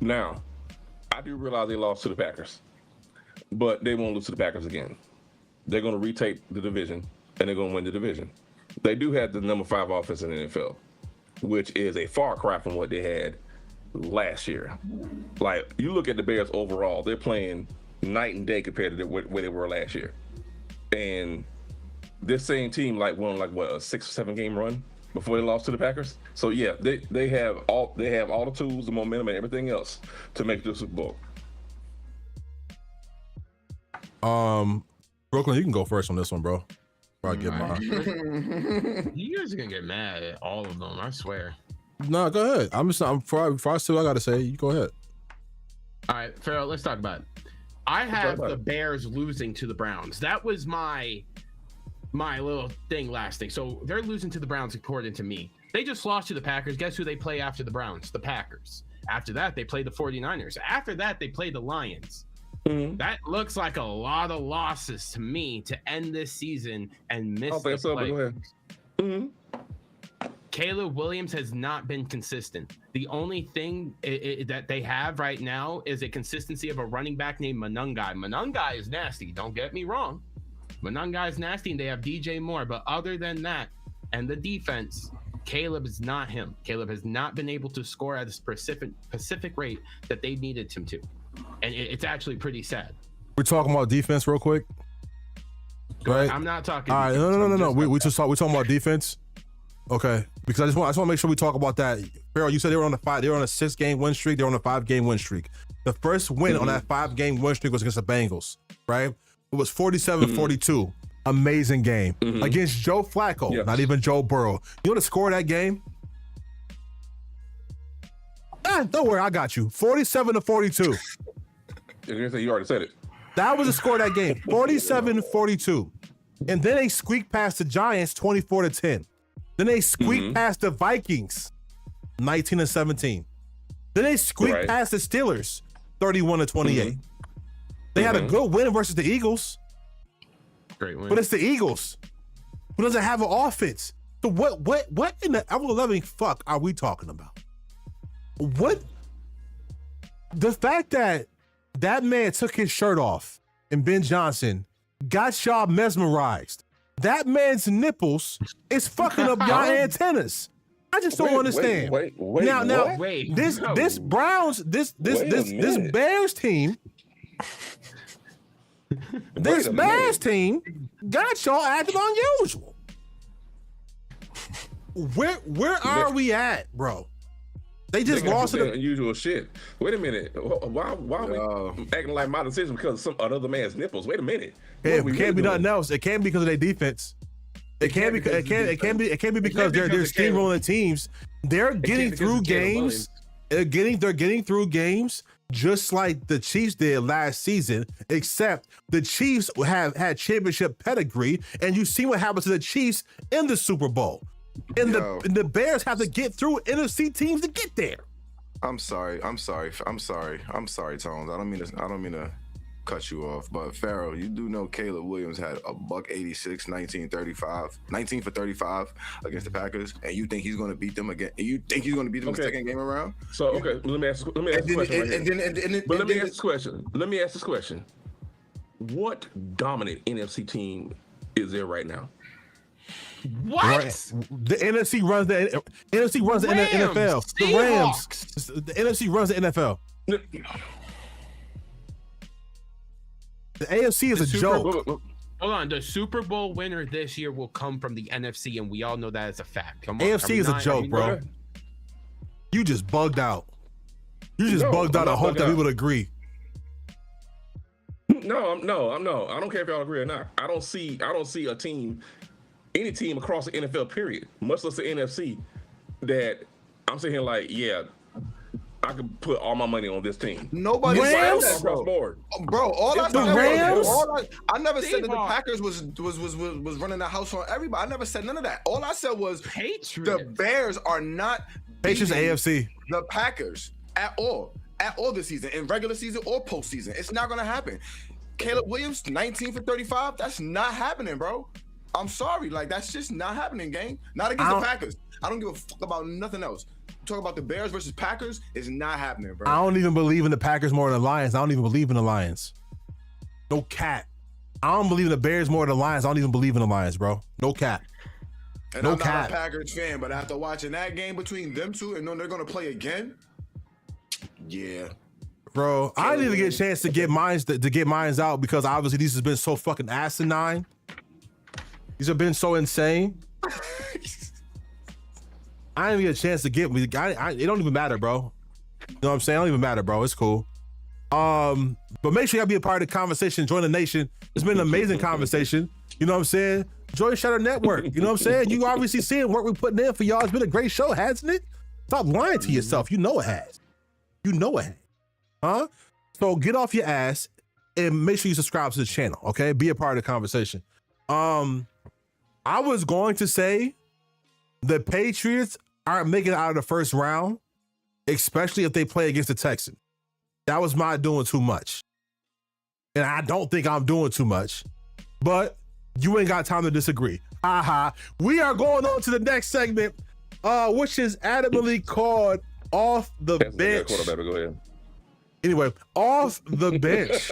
Now, I do realize they lost to the Packers, but they won't lose to the Packers again. They're going to retake the division, and they're going to win the division. They do have the number 5 offense in the NFL, which is a far cry from what they had last year. Like, you look at the Bears overall, they're playing night and day compared to where they were last year. And this same team won a 6 or 7 game run before they lost to the Packers. So yeah, they have all the tools, the momentum, and everything else to make the Super Bowl. Brooklyn, you can go first on this one, bro. Probably get mine. You guys are gonna get mad at all of them, I swear. No, go ahead. Before I say what I gotta say, you go ahead. All right, Farrell, let's talk about it. I have the Bears losing to the Browns. That was my little thing last thing. So they're losing to the Browns according to me. They just lost to the Packers. Guess who they play after the Browns? The Packers. After that, they play the 49ers. After that, they play the Lions. Mm-hmm. That looks like a lot of losses to me to end this season and miss the playoffs. Mm-hmm. Caleb Williams has not been consistent. The only thing that they have right now is a consistency of a running back named Monungai. Monungai is nasty. Don't get me wrong. Monungai is nasty, and they have DJ Moore. But other than that, and the defense, Caleb is not him. Caleb has not been able to score at a specific rate that they needed him to. And it's actually pretty sad. We're talking about defense real quick. Right? I'm not talking. All right, no. We're talking about defense. Okay, because I just want to make sure we talk about that. Farrell, you said they were on a 6-game win streak. They're on a 5-game win streak. The first win on that 5-game win streak was against the Bengals, right? It was 47-42. Amazing game against Joe Flacco, not even Joe Burrow. You know the score of that game? Don't worry, I got you. 47-42. You already said it. That was the score of that game. 47-42. And then they squeaked past the Giants 24-10. Then they squeaked past the Vikings 19-17. Then they squeaked past the Steelers 31-28. They had a good win versus the Eagles. Great win. But it's the Eagles who doesn't have an offense. So what in the ever-loving fuck are we talking about? What? The fact that man took his shirt off and Ben Johnson got y'all mesmerized. That man's nipples is fucking up y'all antennas. I just don't understand. Wait, this Browns, this Bears team, Bears team got y'all acting unusual. Where are we at, bro? They just lost to the unusual shit. Wait a minute. Why are we acting like my decision because of another man's nipples? Wait a minute. It can't be nothing else. It can't be because of their defense. It can't be because they're steamrolling teams. They're getting through games. They're getting through games just like the Chiefs did last season, except the Chiefs have had championship pedigree, and you see what happened to the Chiefs in the Super Bowl. And the Bears have to get through NFC teams to get there. I'm sorry, Tones. I don't mean to cut you off, but Farrell, you do know Caleb Williams had a $186, 19 for 35 against the Packers, and you think he's going to beat them again? And you think he's going to beat them the second game around? So let me ask this question. What dominant NFC team is there right now? What? The NFC runs the NFL. The Rams. The NFC runs the NFL. The AFC is a joke. Hold on. The Super Bowl winner this year will come from the NFC, and we all know that as a fact. Come on. AFC is a joke, bro. You just bugged out. You just bugged out. I hope that we would agree. No. I don't care if y'all agree or not. I don't see a team, any team across the NFL, period, much less the NFC, that I'm sitting here like, yeah, I could put all my money on this team. Nobody said that, bro. All I said I never said that the Packers was running the house on everybody. I never said none of that. All I said was the Bears are not Patriots AFC. The Packers at all this season, in regular season or postseason. It's not gonna happen. Caleb Williams, 19 for 35. That's not happening, bro. I'm sorry, like that's just not happening, gang. Not against the Packers. I don't give a fuck about nothing else. Talk about the Bears versus Packers is not happening, bro. I don't even believe in the Packers more than the Lions. I don't even believe in the Lions. No cap. I don't believe in the Bears more than the Lions. I don't even believe in the Lions, bro. No cap. And I'm not a Packers fan, but after watching that game between them two and knowing they're gonna play again, yeah. Bro, I didn't even get a chance to get mines out because obviously these has been so fucking asinine. These have been so insane. I didn't get a chance to get me. It don't even matter, bro. You know what I'm saying? It don't even matter, bro. It's cool. But make sure y'all be a part of the conversation. Join the nation. It's been an amazing conversation. You know what I'm saying? Join Shutter Network. You know what I'm saying? You obviously seeing work we're putting in for y'all. It's been a great show, hasn't it? Stop lying to yourself. You know it has. You know it has. Huh? So get off your ass and make sure you subscribe to the channel, okay? Be a part of the conversation. I was going to say the Patriots aren't making it out of the first round, especially if they play against the Texans. That was my doing too much. And I don't think I'm doing too much, but you ain't got time to disagree. We are going on to the next segment, which is adamantly called Off the Bench. Quarterback, go ahead. Anyway, off the bench.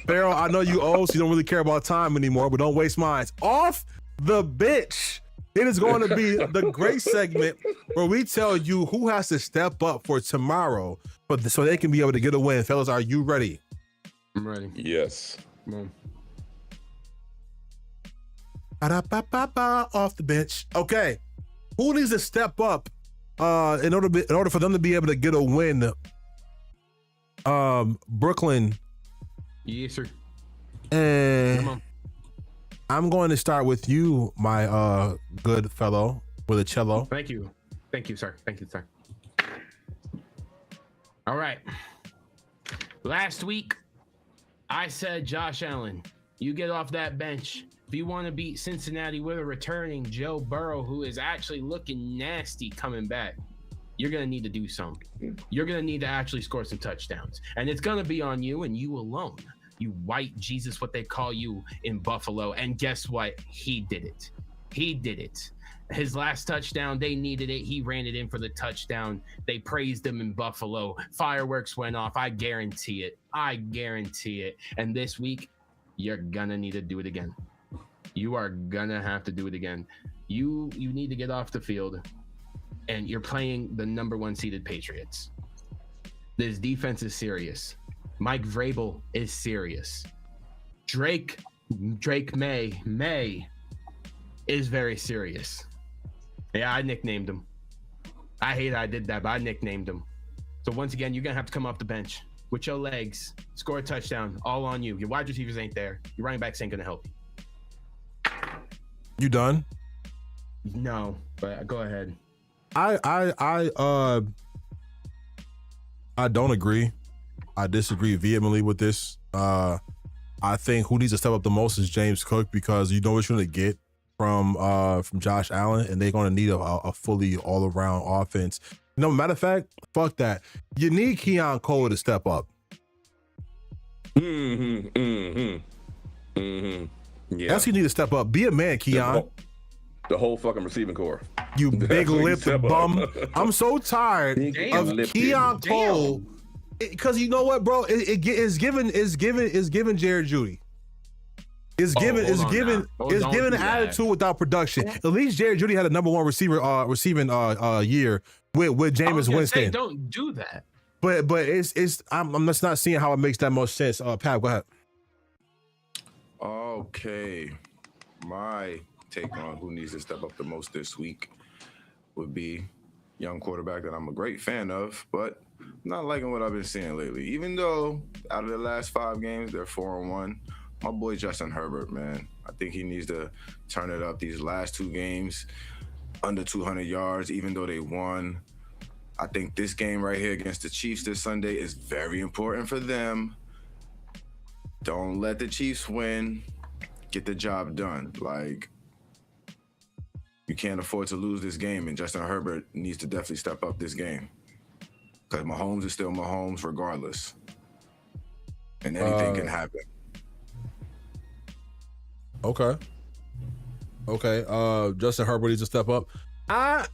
Farrell, I know you old, so you don't really care about time anymore, but don't waste mine. Off the bench. It is going to be the great segment where we tell you who has to step up for tomorrow, so they can be able to get a win. Fellas, are you ready? I'm ready. Yes. Come on. Off the bench. Okay. Who needs to step up in order for them to be able to get a win? Brooklyn. Yes, sir. And Come on. I'm going to start with you, my good fellow with a cello. Thank you. Thank you, sir. Thank you, sir. All right. Last week, I said, Josh Allen, you get off that bench. If you want to beat Cincinnati with a returning Joe Burrow, who is actually looking nasty coming back, you're going to need to do something. You're going to need to actually score some touchdowns. And it's going to be on you and you alone. You white Jesus, what they call you in Buffalo. And guess what? He did it. He did it. His last touchdown, they needed it. He ran it in for the touchdown. They praised him in Buffalo. Fireworks went off. I guarantee it. I guarantee it. And this week, you're going to need to do it again. You are gonna have to do it again. You need to get off the field, and you're playing the number 1 seeded Patriots. This defense is serious. Mike Vrabel is serious. Drake May is very serious. Yeah, I nicknamed him. I hate I did that, but I nicknamed him. So once again, you're gonna have to come off the bench with your legs, score a touchdown, all on you. Your wide receivers ain't there. Your running backs ain't gonna help you. You done? No, but go ahead. I don't agree. I disagree vehemently with this. I think who needs to step up the most is James Cook, because you know what you're gonna get from Josh Allen, and they're gonna need a fully all around offense. No, matter of fact, fuck that. You need Keon Cole to step up. Yeah. That's who you need to step up. Be a man, Keon. The whole fucking receiving core. You big lipped bum. I'm so tired of Keon Cole. Because you know what, bro? It's given Jared Judy. It's given attitude without production. At least Jared Judy had a number 1 receiving year with Jameis Winston. Don't do that. But I'm just not seeing how it makes that much sense. Pat, go ahead. Okay, my take on who needs to step up the most this week would be young quarterback that I'm a great fan of, but I'm not liking what I've been seeing lately. Even though out of the last 5 games, they're 4-1. My boy Justin Herbert, man, I think he needs to turn it up these last 2 games, under 200 yards, even though they won. I think this game right here against the Chiefs this Sunday is very important for them. Don't let the Chiefs win. Get the job done. Like, you can't afford to lose this game, and Justin Herbert needs to definitely step up this game, because Mahomes is still Mahomes regardless, and anything can happen. Okay. Justin Herbert needs to step up. I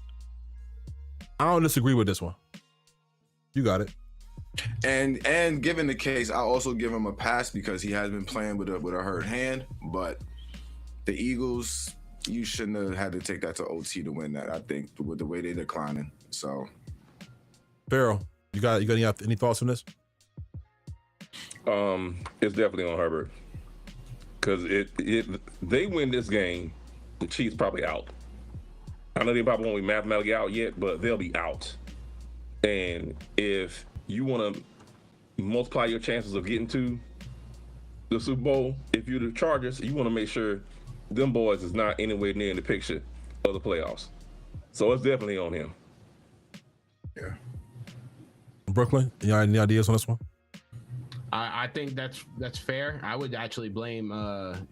don't disagree with this one. You got it. And given the case, I also give him a pass because he has been playing with a hurt hand. But the Eagles, you shouldn't have had to take that to OT to win that, I think, with the way they're declining. So, Farrell, you got any thoughts on this? It's definitely on Herbert, because they win this game, the Chiefs probably out. I know they probably won't be mathematically out yet, but they'll be out. And if you want to multiply your chances of getting to the Super Bowl, if you're the Chargers, you want to make sure them boys is not anywhere near in the picture of the playoffs. So it's definitely on him. Yeah. Brooklyn, you got any ideas on this one? I think that's fair. I would actually blame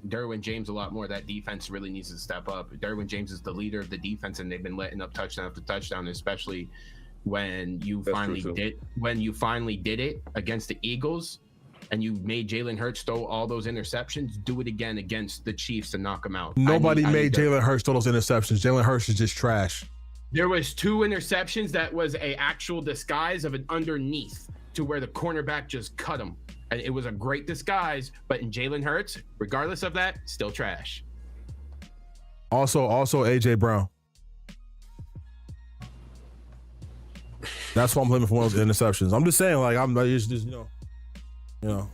Derwin James a lot more. That defense really needs to step up. Derwin James is the leader of the defense, and they've been letting up touchdown after touchdown, especially when you finally did it against the Eagles, and you made Jalen Hurts throw all those interceptions. Do it again against the Chiefs to knock them out. Nobody made Jalen Hurts throw those interceptions. Jalen Hurts is just trash. There was 2 interceptions that was a actual disguise of an underneath to where the cornerback just cut him. And it was a great disguise, but in Jalen Hurts, regardless of that, still trash. Also AJ Brown. That's why I'm blaming for one of those interceptions. I'm just saying, like, I'm just you know.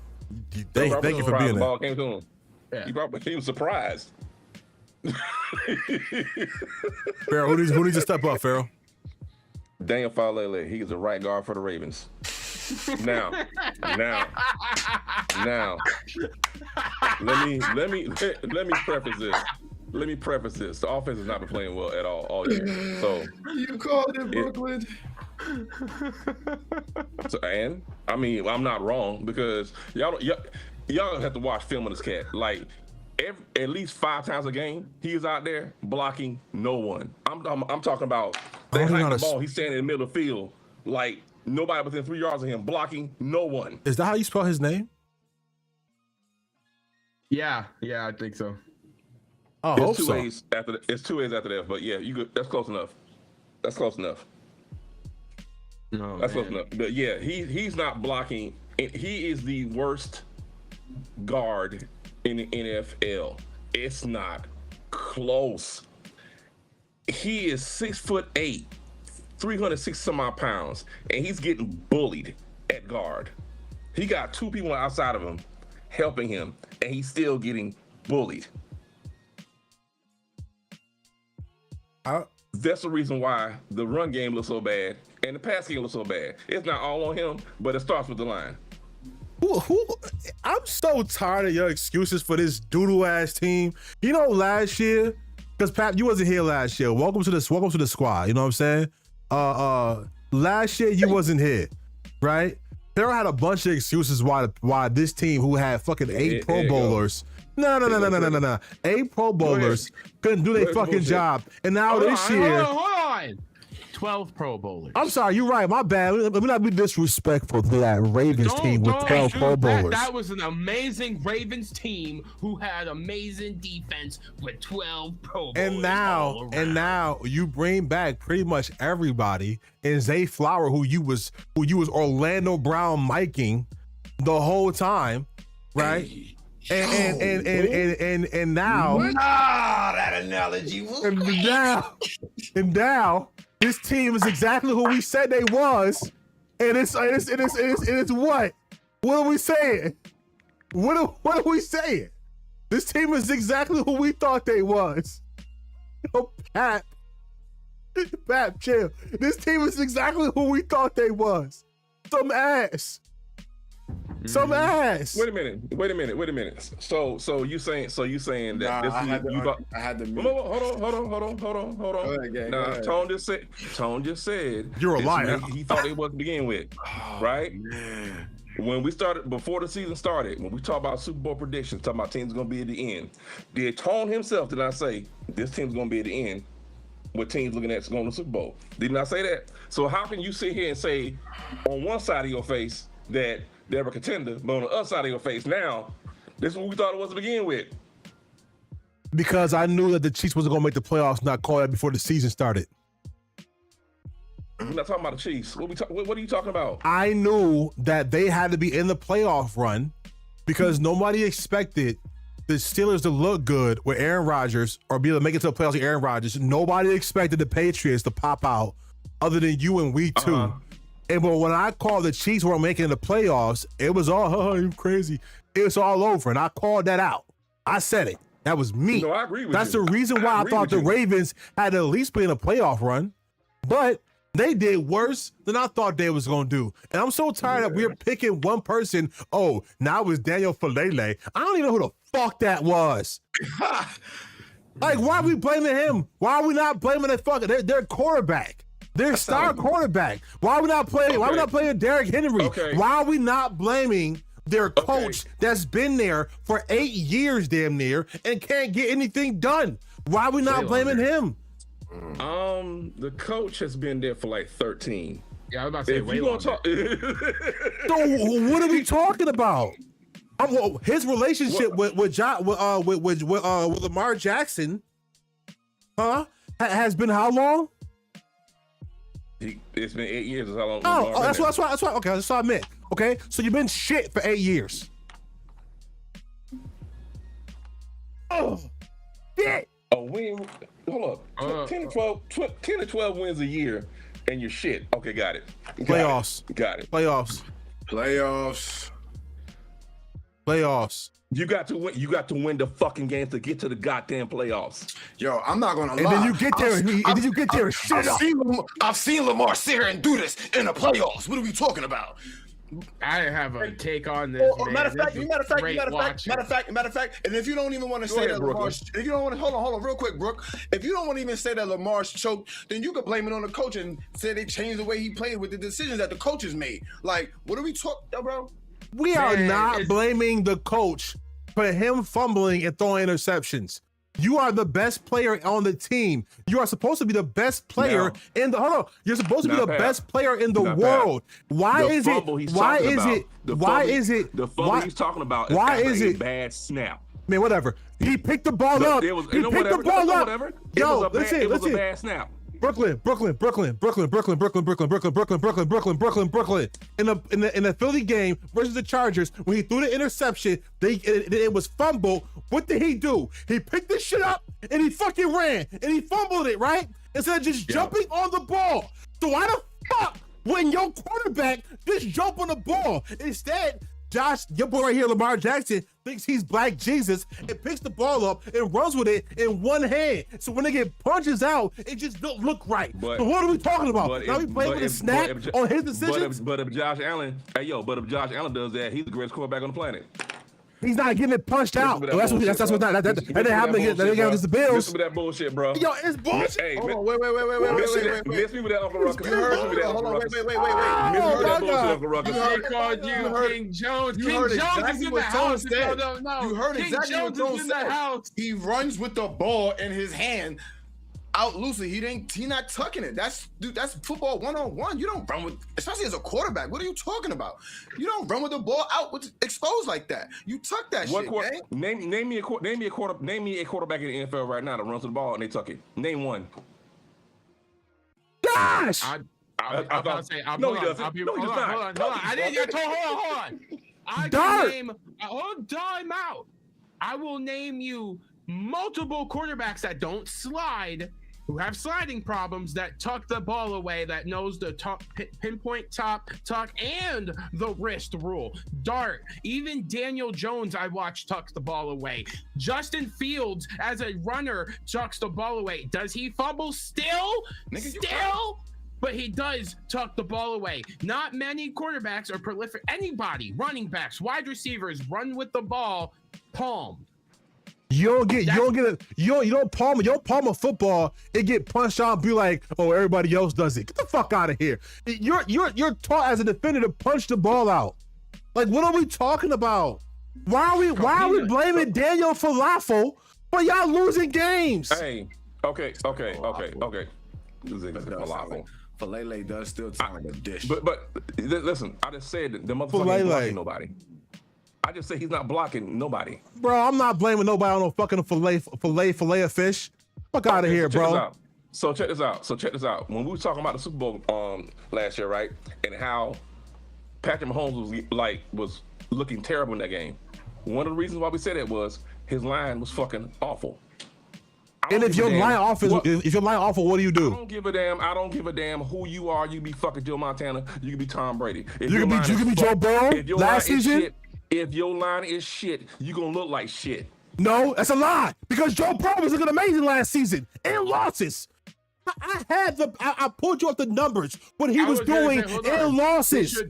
Thank you for being the there. ball came to him. Yeah. He was surprised. Farrell, who needs to step up, Farrell? Daniel Falele, he is the right guard for the Ravens. Now, let me preface this. The offense has not been playing well at all year. So You called it Brooklyn. And I mean, I'm not wrong, because y'all have to watch film on this cat. Like at least 5 times a game, he is out there blocking no one. I'm talking about they hike the ball. He's standing in the middle of the field, like nobody within 3 yards of him, blocking no one. Is that how you spell his name? Yeah, I think so. I It's hope two so. A's after it's 2 A's after that, but yeah, that's close enough. That's close enough. No, That's close enough. But yeah, he's not blocking. He is the worst guard in the NFL. It's not close. He is 6'8", 360 some odd pounds, and he's getting bullied at guard. He got 2 people outside of him helping him, and he's still getting bullied. That's the reason why the run game looks so bad and the pass game looks so bad. It's not all on him, but it starts with the line. I'm so tired of your excuses for this doodle ass team. You know, last year, because Pat, you wasn't here last year. Welcome to the squad. You know what I'm saying? Last year you wasn't here, right? Farrell had a bunch of excuses why this team, who had fucking 8 Pro Bowlers. No. 8 Pro Bowlers couldn't do their fucking job. And now this year. Hold on. 12 Pro Bowlers. I'm sorry, you're right. My bad. Let me not be disrespectful to that Ravens team with 12 Pro Bowlers. That was an amazing Ravens team who had amazing defense with 12 Pro Bowlers. And now you bring back pretty much everybody, and Zay Flower, who you was Orlando Brown miking the whole time, right? And now that analogy was and now this team is exactly who we said they was, and it's what? What are we saying? What are we saying? This team is exactly who we thought they was. Yo, Pap, chill. This team is exactly who we thought they was. Some ass. Some ass. Wait a minute. So you saying that this I had to mute. Hold on. Now Tone just said You're a liar. He thought it was to begin with, right? Man. When we started, before the season started, when we talk about Super Bowl predictions, talking about teams gonna be at the end, did Tone himself did not say this team's gonna be at the end? What teams looking at going to the Super Bowl? Did not say that. So how can you sit here and say on one side of your face that they're a contender, but on the other side of your face now, this is what we thought it was to begin with? Because I knew that the Chiefs wasn't gonna make the playoffs, not call that before the season started. We're not talking about the Chiefs. What are you talking about? I knew that they had to be in the playoff run because nobody expected the Steelers to look good with Aaron Rodgers or be able to make it to the playoffs with Aaron Rodgers. Nobody expected the Patriots to pop out other than you in week 2. And but when I called the Chiefs weren't making the playoffs, it was all, you crazy. It was all over. And I called that out. I said it. That was me. No, I agree with That's you. the reason why I thought the Ravens had to at least be in a playoff run. But they did worse than I thought they was going to do. And I'm so tired that we're picking one person. Oh, now it's Daniel Falele. I don't even know who the fuck that was. Like, why are we blaming him? Why are we not blaming their quarterback? Their star quarterback. Why are we not playing? Why are we not playing Derrick Henry? Okay. Why are we not blaming their coach that's been there for 8 years, damn near, and can't get anything done? Why are we not blaming him? The coach has been there for like 13. Yeah, I was about to say If way you gonna longer. talk, So what are we talking about? His relationship with Lamar Jackson, has been how long? it's been 8 years. Is how long? Oh, that's why. Okay, that's what I meant. Okay, so you've been shit for 8 years. Oh, shit. Oh, win. Hold up. 10 to 12 wins a year, and you're shit. Okay, got it. Playoffs. Got it. Playoffs. You got to win. You got to win the fucking game to get to the goddamn playoffs. Yo, I'm not gonna lie. And then you get there, and then you get there and shit up. I've seen Lamar sit here and do this in the playoffs. What are we talking about? I have a take on this. Man. Matter of fact, This is matter great watching. of fact, and if you don't even want to say ahead, that Brooklyn. Lamar's, if you don't want to, hold on, real quick, Brooke. If you don't want to even say that Lamar's choked, then you could blame it on the coach and say they changed the way he played with the decisions that the coaches made. Like, what are we talking, bro? We are Man, not blaming the coach for him fumbling and throwing interceptions. You are the best player on the team. You are supposed to be the best player in the. Hold on, you're supposed to be the best player in the world. Why is it? Why is it? Why is it? The fumble he's talking about. Why is it? Bad snap? Man, whatever. He picked the ball up. He picked the ball up. Yo, listen. It was a bad snap. Brooklyn. In the Philly game versus the Chargers, when he threw the interception, it was fumbled. What did he do? He picked this shit up and he fucking ran and he fumbled it, right? Instead of just jumping on the ball. So why the fuck when your quarterback just jump on the ball? Instead, Josh, your boy right here, Lamar Jackson, thinks he's Black Jesus and picks the ball up and runs with it in one hand. So when they get punches out, it just don't look right. So what are we talking about? Now we playing with a snap on his decisions? But if Josh Allen, if Josh Allen does that, he's the greatest quarterback on the planet. He's not getting it punched out. That didn't happen against the Bills. Listen to that bullshit, bro. Yo, it's bullshit. Hey, Hold on, wait. miss me with that Uncle Ruckus. Hold on, wait. Miss me with that bullshit, Uncle Ruckus. They called you King Jones. King Jones is in the house. If y'all don't know. You heard King exactly what Jones Tone is in the said. house. He runs with the ball in his hand out loosely. He not tucking it. That's football 1-on-1. You don't run with, especially as a quarterback. What are you talking about? You don't run with the ball out with exposed like that. You tuck that shit. Name me a quarterback in the NFL right now that runs with the ball and they tuck it. Name one. Gosh! I'm about to say, No, he doesn't. hold on. I didn't get told. Hold on. I can name. Time out. I will name you multiple quarterbacks that don't slide, who have sliding problems, that tuck the ball away, that knows the top pinpoint tuck and the wrist rule. Dart, even Daniel Jones I watched tucks the ball away. Justin Fields as a runner tucks the ball away. Does he fumble still? But he does tuck the ball away. Not many quarterbacks are prolific. Anybody, running backs, wide receivers, run with the ball, palm. You don't palm a football and get punched out and be like, oh, everybody else does it. Get the fuck out of here. You're taught as a defender to punch the ball out. Like, what are we talking about? Why are we blaming Daniel Falafel for y'all losing games? Hey, okay. Falafel. Falele does still sound like a dish. But listen, I just said that the motherfucker ain't blocking nobody. I just say he's not blocking nobody. Bro, I'm not blaming nobody on no fucking fillet of fish. Fuck out of here, bro. So check this out. When we were talking about the Super Bowl last year, right? And how Patrick Mahomes was looking terrible in that game. One of the reasons why we said it was his line was fucking awful. And if your line awful, what do you do? I don't give a damn who you are. You can be fucking Joe Montana. You can be Tom Brady. You can be Joe Burrow last season. If your line is shit, you gonna look like shit. No, that's a lie. Because Joe Burrow was looking amazing last season and losses. I pulled you up the numbers what he was doing in losses.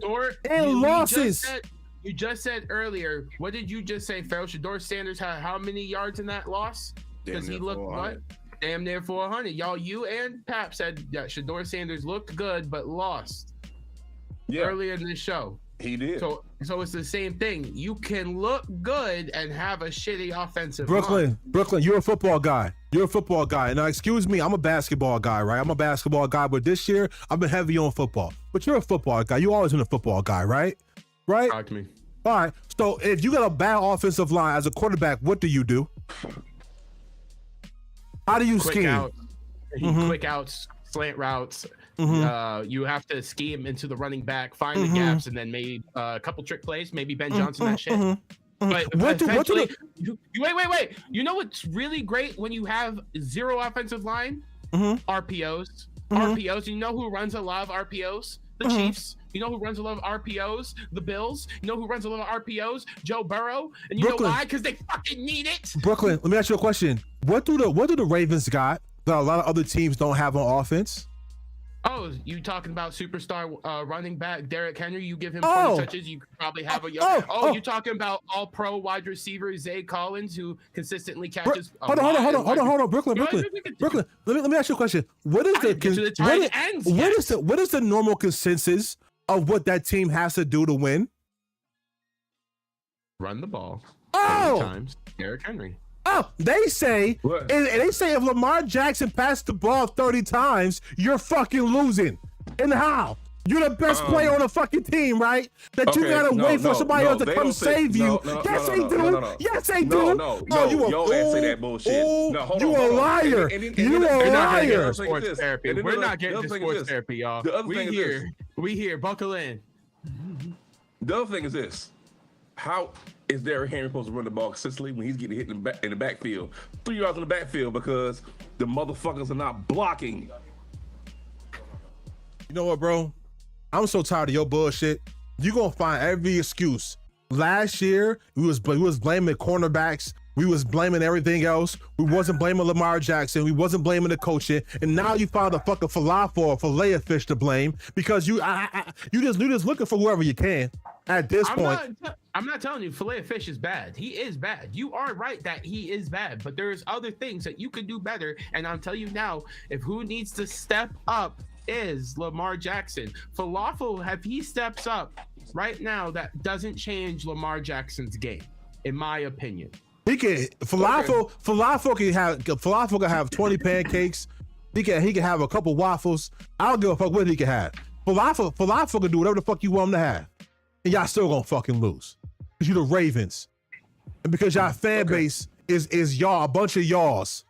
You just said earlier. What did you just say, Phil? Shador Sanders had how many yards in that loss? because he looked what? Damn near 400. Y'all, you and Pap said that Shador Sanders looked good but lost earlier in the show. He did. So it's the same thing. You can look good and have a shitty offensive Brooklyn, you're a football guy. You're a football guy. Now, excuse me, I'm a basketball guy, right? I'm a basketball guy, but this year I've been heavy on football. But you're a football guy. You always been a football guy, right? Right? Talk to me. All right. So if you got a bad offensive line as a quarterback, what do you do? How do you scheme? Quick outs, slant routes. You have to scheme into the running back, find the gaps, and then maybe a couple trick plays, maybe Ben Johnson, that shit. But wait. You know what's really great when you have zero offensive line? RPOs. RPOs. You know who runs a lot of RPOs? The Chiefs. You know who runs a lot of RPOs? The Bills. You know who runs a lot of RPOs? Joe Burrow. And you know why? Because they fucking need it. Brooklyn, let me ask you a question. What do the Ravens got that a lot of other teams don't have on offense? Oh, you talking about superstar running back Derrick Henry? You give him 20 touches, you could probably have a young. You talking about all-pro wide receiver Zay Collins, who consistently catches. Hold on, Brooklyn. Let me ask you a question. What is the normal consensus of what that team has to do to win? Run the ball. 30 times, Derrick Henry. They say, and they say if Lamar Jackson passed the ball 30 times, you're fucking losing. And how? You're the best player on the fucking team, right? That you gotta wait for somebody else to come save you. Yes, they do. Yes, they do. You ass say that bullshit. You a liar. You a liar. Sports therapy. We're not getting to sports therapy, y'all. We here. Buckle in. The other thing is this: how is Derrick Henry supposed to run the ball consistently when he's getting hit in the backfield? 3 yards in the backfield because the motherfuckers are not blocking. You know what, bro? I'm so tired of your bullshit. You're gonna find every excuse. Last year, we was blaming cornerbacks. We was blaming everything else. We wasn't blaming Lamar Jackson. We wasn't blaming the coaching. And now you found a fucking falafel or filet of fish to blame because you just looking for whoever you can at this point. I'm not telling you filet of fish is bad. He is bad. You are right that he is bad, but there's other things that you could do better. And I'm telling you now, if who needs to step up is Lamar Jackson. Falafel, if he steps up right now, that doesn't change Lamar Jackson's game, in my opinion. He can falafel can have 20 pancakes. He can have a couple waffles. I don't give a fuck what he can have. Falafel can do whatever the fuck you want him to have. And y'all still gonna fucking lose. Because you the Ravens. And because y'all fan base is y'all, a bunch of y'alls.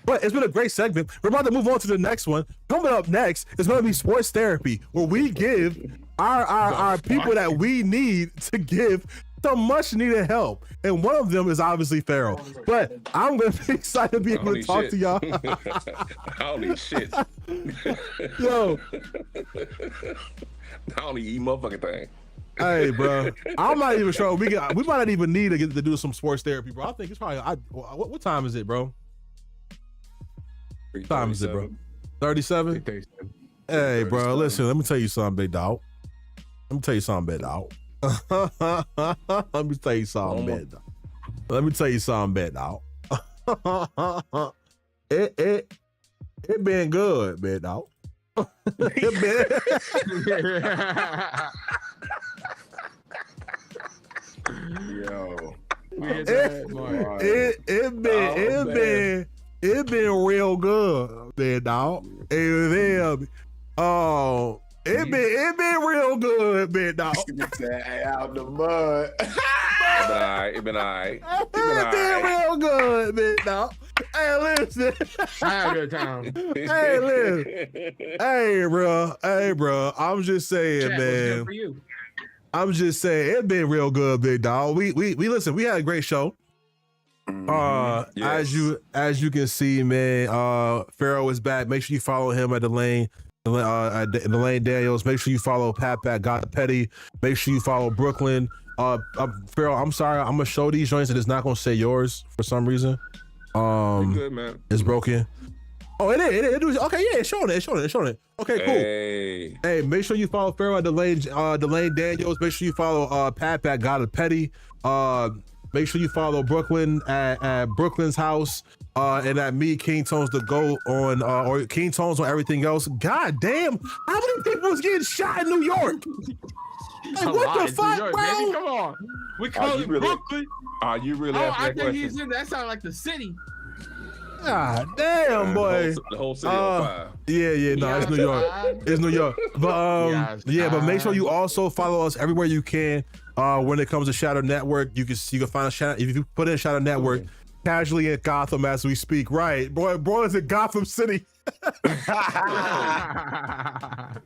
But it's been a great segment. We're about to move on to the next one. Coming up next is going to be sports therapy, where we give our people that we need to give some much needed help. And one of them is obviously Pharaoh. But I'm going to be excited to be able to talk to y'all. I don't need shit. Yo. I don't need motherfucking thing. Hey, bro. I'm not even sure. We might not even need to get to do some sports therapy, bro. I think it's probably, what time is it, bro? What time is it, bro? 37? Hey, bro, listen, let me tell you something, big dog. Let me tell you something, big dog. Let me tell you something, big dog. It been good, big dog. It been real good, man, dog. It been real good, man, dog. Out the mud. It been all right. It been real good, man, dog. Hey, listen. I had a good time. Hey, listen. Hey, bro. I'm just saying, Chat, man. good for you. I'm just saying, it been real good, big dog. We listen. We had a great show. Yes. As you can see, man, Pharaoh is back. Make sure you follow him at the Lane Daniels. Make sure you follow Pat Got Petty. Make sure you follow Brooklyn. Pharaoh, I'm sorry, I'm gonna show these joints and it's not gonna say yours for some reason. Good, man. It's broken. Oh, it is. Okay, yeah, it's showing it. Okay, cool. Hey, make sure you follow Pharaoh at the Lane Daniels. Make sure you follow Pat Got Petty. Make sure you follow Brooklyn at Brooklyn's house, and at me, King Tones the GOAT on or King Tones on everything else. God damn, how many people was getting shot in New York? Like, what the fuck, York, bro? Baby, come on. We call it Brooklyn. Are you really Oh, asking I that think question? he's in. That sounds like the city. God damn, boy. The whole city on fire. Yeah, no, it's New York. It's New York. But but make sure you also follow us everywhere you can. When it comes to Shadow Network, you can find a Shadow. If you put in Shadow Network, casually in Gotham as we speak. Right, bro is in Gotham City.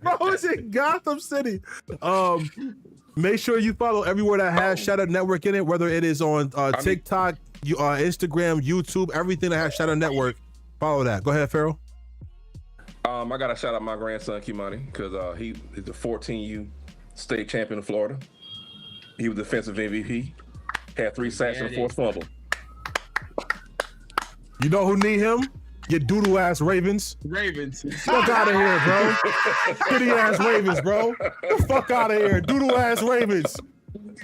Bro is in Gotham City. Make sure you follow everywhere that has Shadow Network in it, whether it is on TikTok, Instagram, YouTube, everything that has Shadow Network. Follow that. Go ahead, Farrell. I gotta shout out my grandson Kimani because he is the 14U state champion of Florida. He was defensive MVP. Had 3 sacks and a 4th fumble. You know who need him? Your doodle ass Ravens. Ravens. Fuck out of here, bro. Shitty ass Ravens, bro. The fuck out of here. Doodle ass Ravens.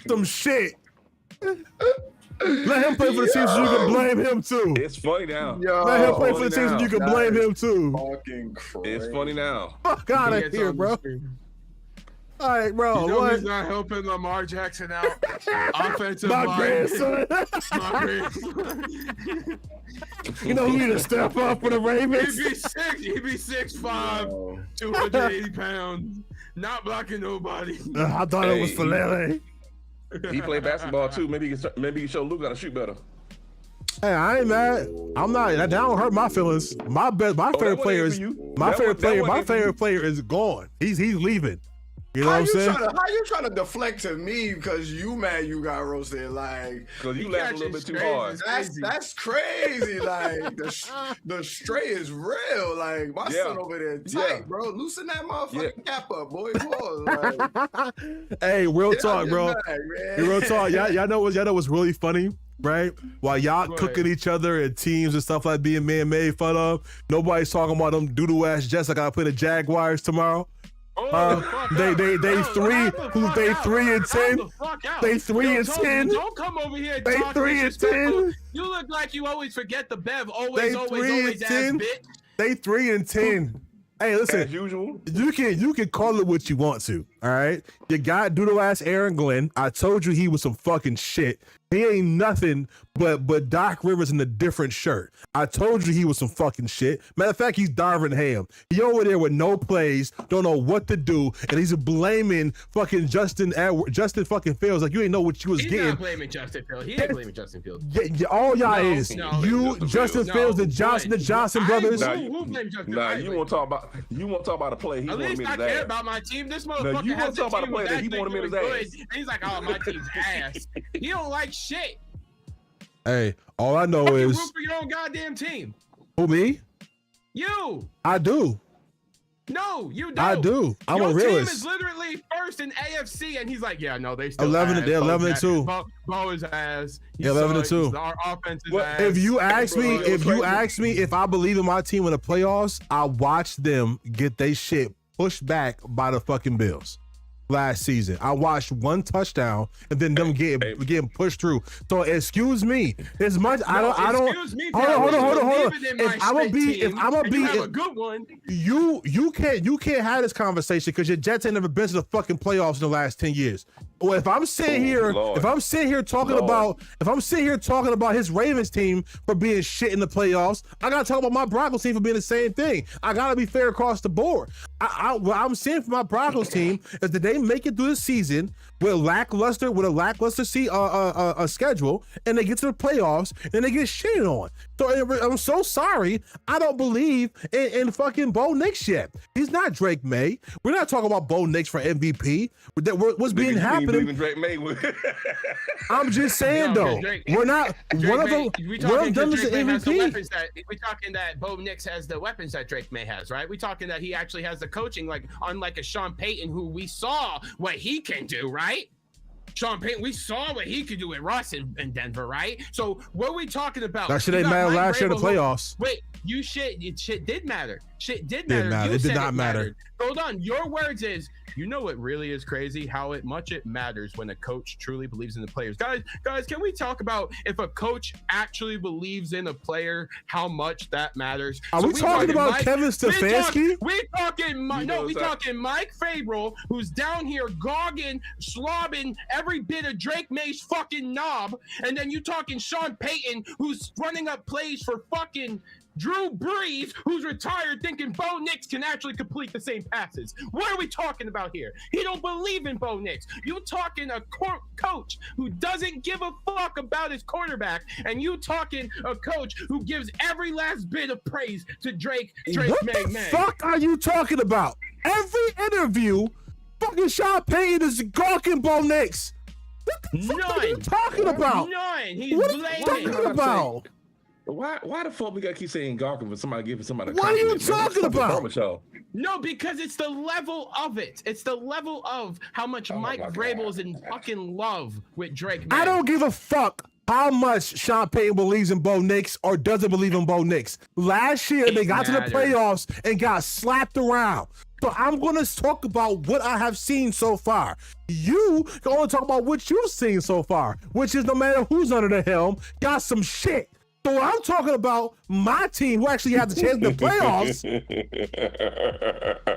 Some shit. Let him play for the team so you can blame him too. It's funny now. Let him play for the team so you can blame him too. Fucking crazy. It's funny now. Fuck out of here, bro. All right, bro. You know What? who's not helping Lamar Jackson out? Offensive My line. grandson. My grandson. You know who need to step up for the Ravens? He'd be 6'5", 280 pounds, not blocking nobody. I thought it was Falele. He played basketball too. Maybe you can show Luka how to shoot better. Hey, I ain't mad. I'm not. That don't hurt my feelings. My favorite player is my favorite player is gone. He's leaving. You know what I'm saying? How you trying to deflect to me because you mad you got roasted? Like, because you laughed a little bit too hard. That's crazy. Like the stray is real. Like my son over there tight, bro. Loosen that motherfucking cap up, boy. Like, hey, real talk, bro. Real talk. Y'all know what's really funny, right? While y'all cooking each other in teams and stuff like being made fun of, nobody's talking about them doodle ass Jets. I gotta play the Jaguars tomorrow. They 3 and 10. They 3 and 10. Don't come over here. They 3 and 10. You look like you always forget the Bev. They Always ass bitch. They 3 and 10. Hey, listen. As usual. You can call it what you want to. All right. You got doodle ass Aaron Glenn. I told you he was some fucking shit. He ain't nothing but Doc Rivers in a different shirt. I told you he was some fucking shit. Matter of fact, he's Darvin Ham. He over there with no plays, don't know what to do, and he's blaming fucking Justin fucking Fields like you ain't know what you was getting. He's not blaming Justin Fields. He ain't blaming Justin Fields. Yeah, all y'all is Justin Fields, the Johnson brothers. Who blamed Justin? You want to talk about a play? He at least I care about my team. This motherfucker you has talk a about a team play that he doing wanted him in his good. ass. And he's like, oh, my team's ass. He don't like shit. Hey, all I know You is root for your own goddamn team. who, me? You. I do. No, you don't. I do. I'm a Your realist. team is literally first in AFC, and he's like, yeah, no, they still 11. They're 11 and 2. Bo is ass. 11 and 2. Our offense is ass. If you ask me if I believe in my team in the playoffs, I watched them get they shit pushed back by the fucking Bills last season. I watched one touchdown and then them getting pushed through. So excuse me, as much I don't. Hold on. If I'm gonna be a good one, you can't have this conversation because your Jets ain't never been to the fucking playoffs in the last 10 years. Well, if I'm sitting here talking about his Ravens team for being shit in the playoffs, I gotta talk about my Broncos team for being the same thing. I gotta be fair across the board. What I'm saying for my Broncos team is that they make it through the season with a lackluster schedule, and they get to the playoffs and they get shitted on. So I'm so sorry. I don't believe in fucking Bo Nix yet. He's not Drake May. We're not talking about Bo Nix for MVP. What's being happening? Drake May I'm just saying though. We're not. One of them is an MVP. We're talking that Bo Nix has the weapons that Drake May has, right? We're talking that he actually has the coaching, like unlike a Sean Payton, who we saw what he can do, right? Sean Payton, we saw what he could do with Russ in Denver, right? So what are we talking about? That shit ain't matter last year in the playoffs. Wait, shit did matter. Shit did Didn't matter. matter. It did not matter. hold on. Your words is, you know what really is crazy? How much it matters when a coach truly believes in the players. Guys, can we talk about if a coach actually believes in a player, how much that matters? Are we talking about Kevin Stefanski? We talking Mike Fabrel, who's down here gogging, slobbing every bit of Drake May's fucking knob, and then you talking Sean Payton, who's running up plays for fucking Drew Brees, who's retired, thinking Bo Nix can actually complete the same passes. What are we talking about here? He don't believe in Bo Nix. You talking a coach who doesn't give a fuck about his quarterback, and you talking a coach who gives every last bit of praise to Drake What the fuck are you talking about? Every interview, fucking Sean Payton is gawking Bo Nix. What the fuck are you talking about? He's what are you talking about? Why the fuck we gotta keep saying gawking for somebody giving somebody? What are you talking about? No, because it's the level of it. It's the level of how much Mike Vrabel is in fucking love with Drake May. I don't give a fuck how much Sean Payton believes in Bo Nix or doesn't believe in Bo Nix. Last year, they got to the playoffs and got slapped around. So I'm going to talk about what I have seen so far. You can only talk about what you've seen so far, which is no matter who's under the helm, got some shit. So when I'm talking about my team who actually had the chance in the playoffs.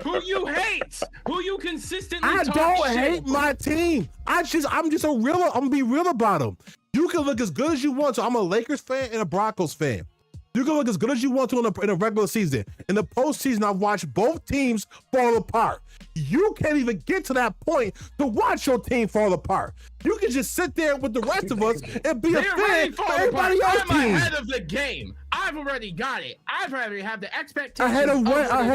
Who you hate? Who you consistently I talk don't shit. hate my team. I'm just I'm gonna be real about them. You can look as good as you want to. I'm a Lakers fan and a Broncos fan. You can look as good as you want to in a regular season. In the postseason, I've watched both teams fall apart. You can't even get to that point to watch your team fall apart. You can just sit there with the rest of us and be a fan for everybody else's team. I'm ahead of the game. I've already got it. I've already have the expectations. Ahead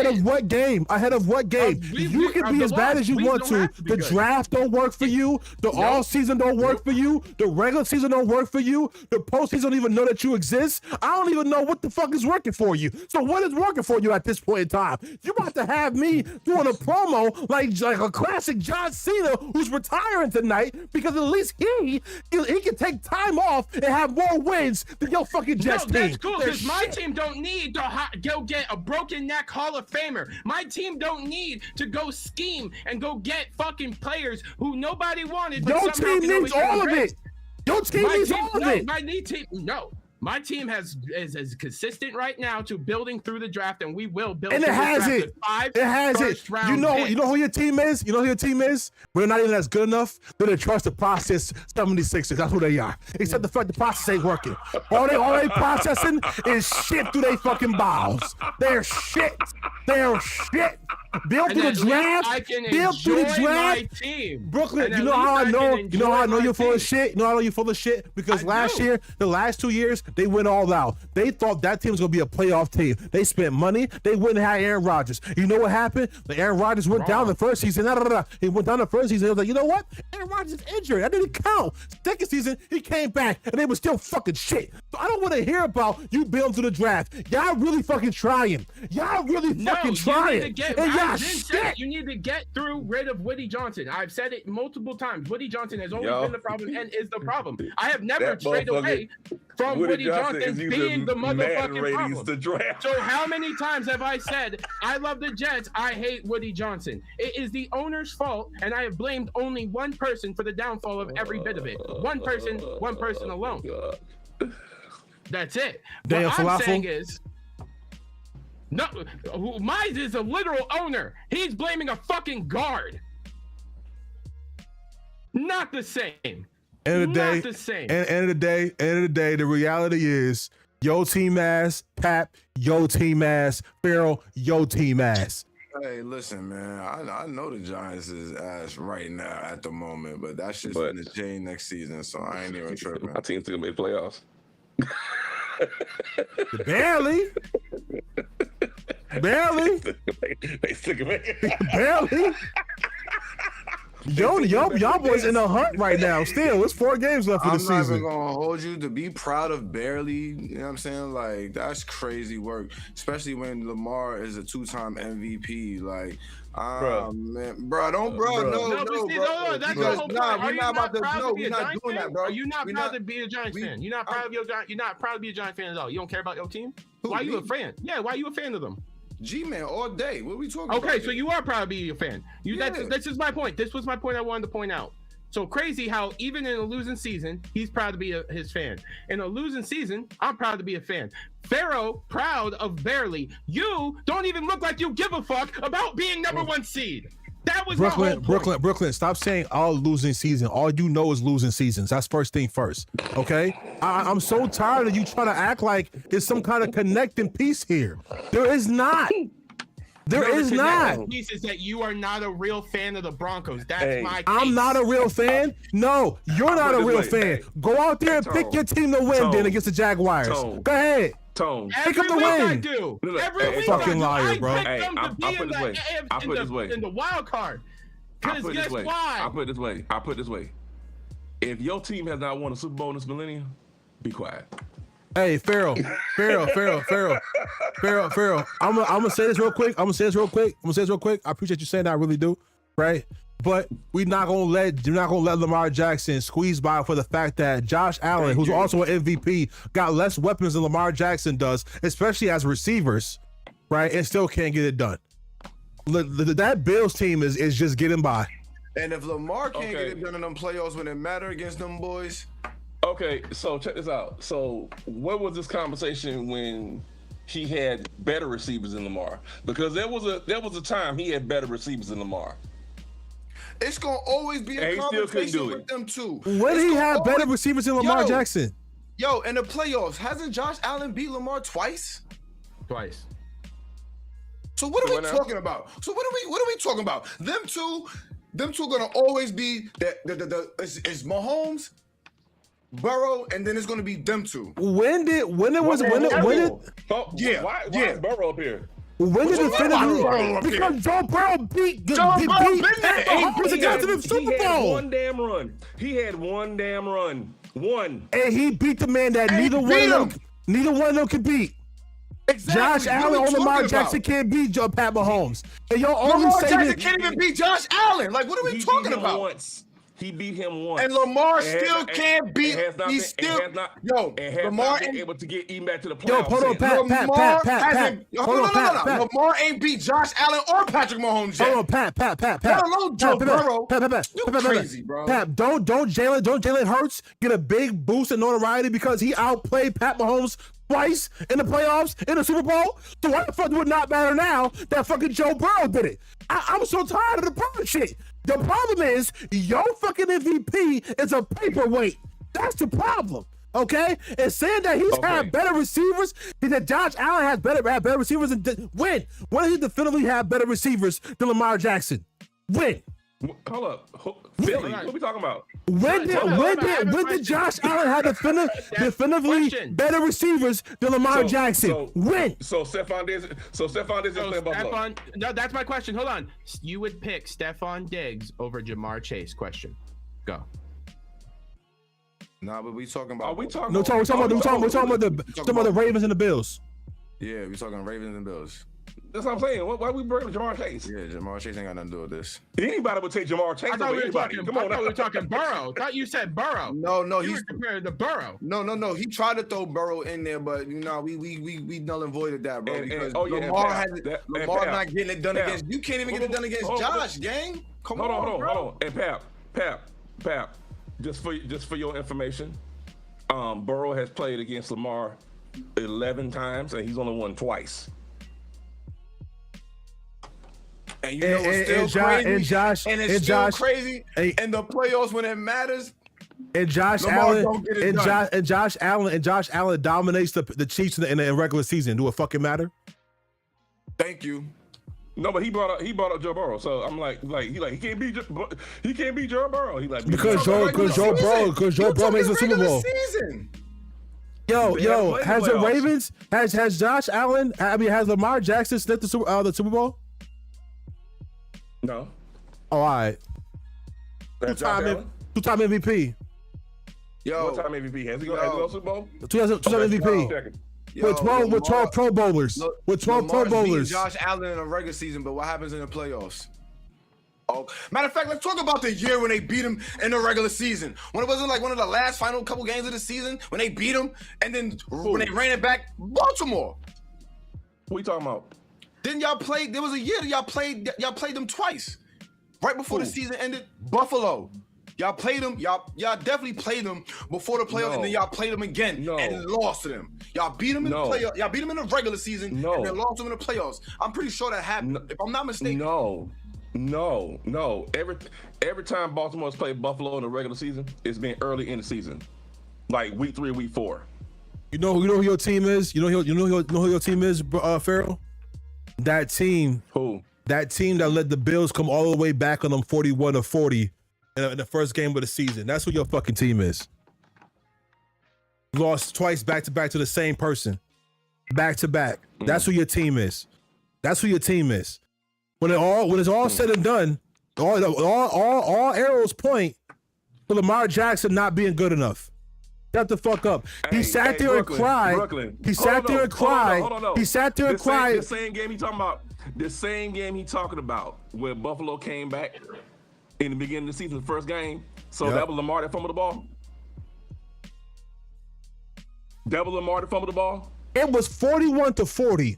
of what game? Ahead of what game? You can be as bad as you want to. The draft don't work for you. The all season don't work for you. The regular season don't work for you. The postseason don't even know that you exist. I don't even know what the fuck is working for you. So what is working for you at this point in time? You about to have me doing a promo like a classic John Cena who's retiring tonight because at least he can take time off and have more wins than your fucking Jets team. That's cool because my team don't need to go get a broken neck Hall of Famer. My team don't need to go scheme and go get fucking players who nobody wanted. Your team needs all of it. Your team needs all of it. My team is consistent right now to building through the draft, and we will build. And it has it. It has it. You know who your team is? You know who your team is? We're not even as good enough. They didn't trust the process 76ers. That's who they are. Except the fact the process ain't working. All they processing is shit through they fucking balls. They're shit. They're shit. Build through the draft. Build through the draft. Brooklyn, you know how I know? You know how I know you're full of shit? You know how I know you're full of shit? Because last year, the last 2 years, they went all out. They thought that team was going to be a playoff team. They spent money. They wouldn't have Aaron Rodgers. You know what happened? The Aaron Rodgers went down the first season. He went down the first season. He was like, you know what? Aaron Rodgers is injured. That didn't count. Second season, he came back, and they were still fucking shit. So I don't want to hear about you building through the draft. Y'all really fucking trying. Y'all really fucking trying. You need to get rid of Woody Johnson. I've said it multiple times. Woody Johnson has always been the problem and is the problem. I have never strayed away from Woody Johnson being the motherfucking problem. To draft. So how many times have I said, I love the Jets, I hate Woody Johnson? It is the owner's fault, and I have blamed only one person for the downfall of every bit of it. One person alone. That's it. Damn, what I'm saying is, no, Mize is a literal owner. He's blaming a fucking guard. Not the same. End of the day, the reality is your team ass, Pap, your team ass, Farrell, your team ass. Hey, listen, man. I know the Giants is ass right now at the moment, but that shit's gonna change next season, so I ain't even tripping. My team's still gonna make playoffs. Barely. Barely. Y'all boys in a hunt right now. Still, it's 4 games left for the season. I'm not even gonna hold you to be proud of barely. You know what I'm saying? Like, that's crazy work, especially when Lamar is a 2-time MVP. Like, man, bro, no, that's the whole point. We're not about to. No, we're not doing that, bro. Are you not proud to be a Giants fan? You're not proud of your. You're not proud to be a Giants fan at all. You don't care about your team. Why are you a fan? Yeah, why are you a fan of them? G-Man all day. What are we talking about? Okay, so you are probably a fan. Yeah. This is my point. This was my point I wanted to point out. So crazy how even in a losing season, he's proud to be his fan. In a losing season, I'm proud to be a fan. Pharaoh, proud of barely. You don't even look like you give a fuck about being #1 seed. That was Brooklyn. Stop saying all losing season. All you know is losing seasons. That's first thing first. Okay. I'm so tired of you trying to act like there's some kind of connecting piece here. There is not. There is not. Piece is that you are not a real fan of the Broncos. That's my case. I'm not a real fan. No, you're not a real fan. Go out there and pick your team to win then against the Jaguars. Go ahead. Tone. Every week I do. Every week fucking I do. liar, bro. I picked them to be in the wild card. Because guess why? I'll put it this way. If your team has not won a Super Bowl in this millennium, be quiet. Hey, Pharaoh. I'm gonna say this real quick. I appreciate you saying that. I really do. Right? But you're not gonna let Lamar Jackson squeeze by for the fact that Josh Allen, who's also an MVP, got less weapons than Lamar Jackson does, especially as receivers, right? And still can't get it done. That Bills team is just getting by. And if Lamar can't get it done in them playoffs when it matter against them boys. Okay, so check this out. So what was this conversation when he had better receivers than Lamar? Because there was a time he had better receivers than Lamar. It's gonna always be a conversation with them two. When did he have better receivers than Lamar Jackson? Yo, in the playoffs, hasn't Josh Allen beat Lamar twice? Twice. So what are we talking about? So what are we talking about? Them two gonna always be it's Mahomes, Burrow, and then it's gonna be them two. Why is Burrow up here? When did definitively? Because Joe Burrow beat Mahomes and got to the Super Bowl. He had one damn run. One. And he beat the man that neither one of them can beat. Exactly. Josh Allen or Lamar Jackson can't beat Pat Mahomes. And y'all only Lamar say Jackson can't even beat Josh Allen. Like, what are we talking about? He beat him once. And Lamar still can't beat. Lamar ain't able to get even back to the playoffs. Yo, hold on, Pat. Lamar ain't beat Josh Allen or Patrick Mahomes yet. Hold on, Pat. Let alone Joe Burrow. You crazy, bro. Pat, don't Jalen Hurts get a big boost in notoriety because he outplayed Pat Mahomes twice in the playoffs in the Super Bowl? So why the fuck would it not matter now that fucking Joe Burrow did it? I'm so tired of the Burrow shit. The problem is your fucking MVP is a paperweight. That's the problem. Okay? And saying that he's had better receivers, that Josh Allen has better receivers than when? When did he definitively have better receivers than Lamar Jackson? When? Hold up. Philly, what are we talking about? When did Josh Allen have definitively better receivers than Lamar Jackson? When? So Stephon Diggs play Buffalo. No, that's my question. Hold on. You would pick Stephon Diggs over Jamar Chase? Question. Go. Nah, but we talking about. We're talking about the Ravens and the Bills. Yeah, we talking Ravens and Bills. That's what I'm saying. Why we bringing Jamar Chase? Yeah, Jamar Chase ain't got nothing to do with this. Anybody would take Jamar Chase over anybody. Come on, we were talking Burrow. I thought you said Burrow. No, he's compared to Burrow. No. He tried to throw Burrow in there, but we null and voided that, bro. Because Lamar not getting it done against. You can't even get it done against Josh, gang. Hold on. And Pap, just for your information, Burrow has played against Lamar 11 times, and he's only won twice. And you know what's still crazy? And Josh crazy. In the playoffs when it matters. And Josh Allen dominates the Chiefs in the regular season. Do it fucking matter? Thank you. No, but he brought up Joe Burrow, so I'm like he can't beat Joe Burrow. He like because Joe Burrow makes the Super Bowl. Yo, has the Ravens has Josh Allen? Has Lamar Jackson sniffed the Super Bowl? No. Oh, all right. Two-time MVP. Yo. What time MVP? Has he gone Super Bowl? 2000 MVP. With 12 Pro Bowlers. With 12 Pro Bowlers. Josh Allen in a regular season, but what happens in the playoffs? Oh, matter of fact, let's talk about the year when they beat him in the regular season. When it wasn't like one of the last final couple games of the season, when they beat him, and then when they ran it back, Baltimore. What are you talking about? Then y'all played. There was a year that y'all played them twice, right before the season ended. Buffalo. Y'all played them. Y'all definitely played them before the playoffs, and then y'all played them again and lost to them. Y'all beat them in the playoffs. Y'all beat them in the regular season and then lost them in the playoffs. I'm pretty sure that happened. If I'm not mistaken. No. Every time Baltimore's played Buffalo in the regular season, it's been early in the season, like week 3, week 4. You know who your team is? You know who your team is, Farrell? That team. Who? That team that let the Bills come all the way back on them 41-40 in the first game of the season. That's who your fucking team is. Lost twice back to back to the same person. Back to back. That's who your team is. That's who your team is. When it's all said and done, all arrows point to Lamar Jackson not being good enough. Shut the fuck up. He sat there and cried. He sat there and cried. He sat there and cried. The same game he talking about. The same game he talking about where Buffalo came back in the beginning of the season, the first game. So that was Lamar that fumbled the ball? That was Lamar that fumbled the ball? It was 41-40.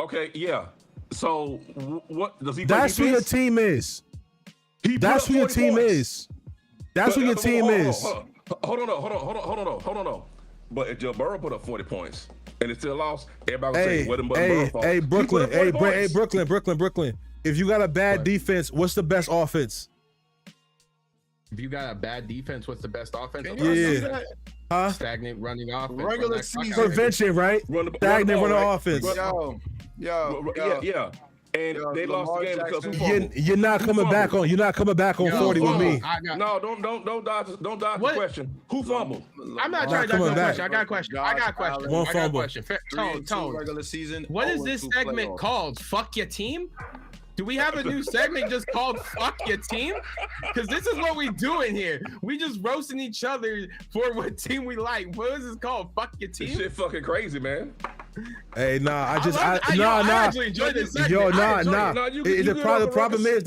Okay, yeah. So what does he? That's who your team is. That's who your team is. That's who your team is. Hold on. But if Joe Burrow put up 40 points and it still lost, everybody would say, "What hey, Brooklyn, Brooklyn. If you got a bad defense, what's the best offense? If you got a bad defense, what's the best offense? Yeah. Huh? Stagnant running offense. Regular season. Prevention, right? Stagnant running offense. Yo. And they lost the game because who fumbled? You're not coming back on. You're not coming back on 40 with me. No, don't dodge the question. Who fumbled? I'm not trying to dodge the question. I got a question. One fumble. Tone. Regular season. What is this segment called? Fuck your team? Do we have a new segment just called Fuck Your Team? Because this is what we do in here. We just roasting each other for what team we like. What is this called? Fuck Your Team? This shit fucking crazy, man. Hey, I actually enjoyed this segment. The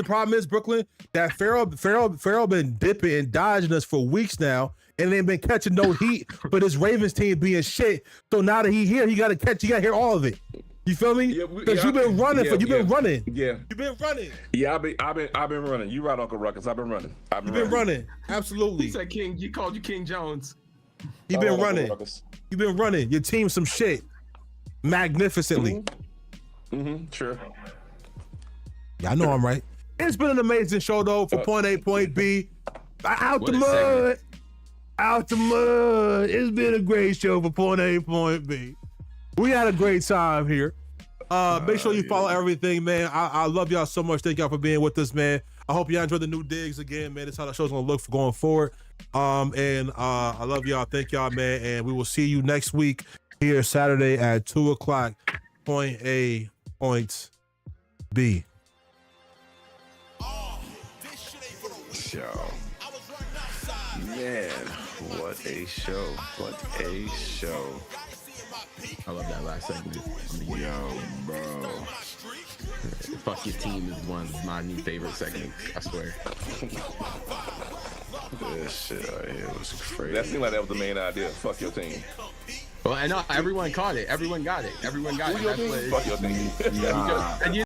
problem is, Brooklyn, that Farrell been dipping and dodging us for weeks now, and they've been catching no heat for this Ravens team being shit. So now that he here, he got to hear all of it. You feel me? Because you've been running. You've been running. Yeah. You've been running. Yeah, I've been running. You right, Uncle Ruckus. I've been running. You've been running. Absolutely. He said King. He called you King Jones. You've been running. You've been running. Your team some shit. Magnificently. Sure. Yeah, I know I'm right. It's been an amazing show though. For point A, point B. Out the mud. Out the mud. It's been a great show for point A, point B. We had a great time here. Make sure you follow everything, man. I love y'all so much. Thank y'all for being with us, man. I hope y'all enjoy the new digs again, man. That's how the show's gonna look for going forward. I love y'all. Thank y'all, man. And we will see you next week here Saturday at 2:00. Point A, point B. Show. Man, what a show. What a show. I love that last segment. Yo, bro. Fuck Your Team is one of my new favorite segments. I swear. This shit right here was crazy. That seemed like that was the main idea. Fuck your team. Well, I know everyone caught it. Everyone got it. Everyone got it. Fuck your team. Nah. And you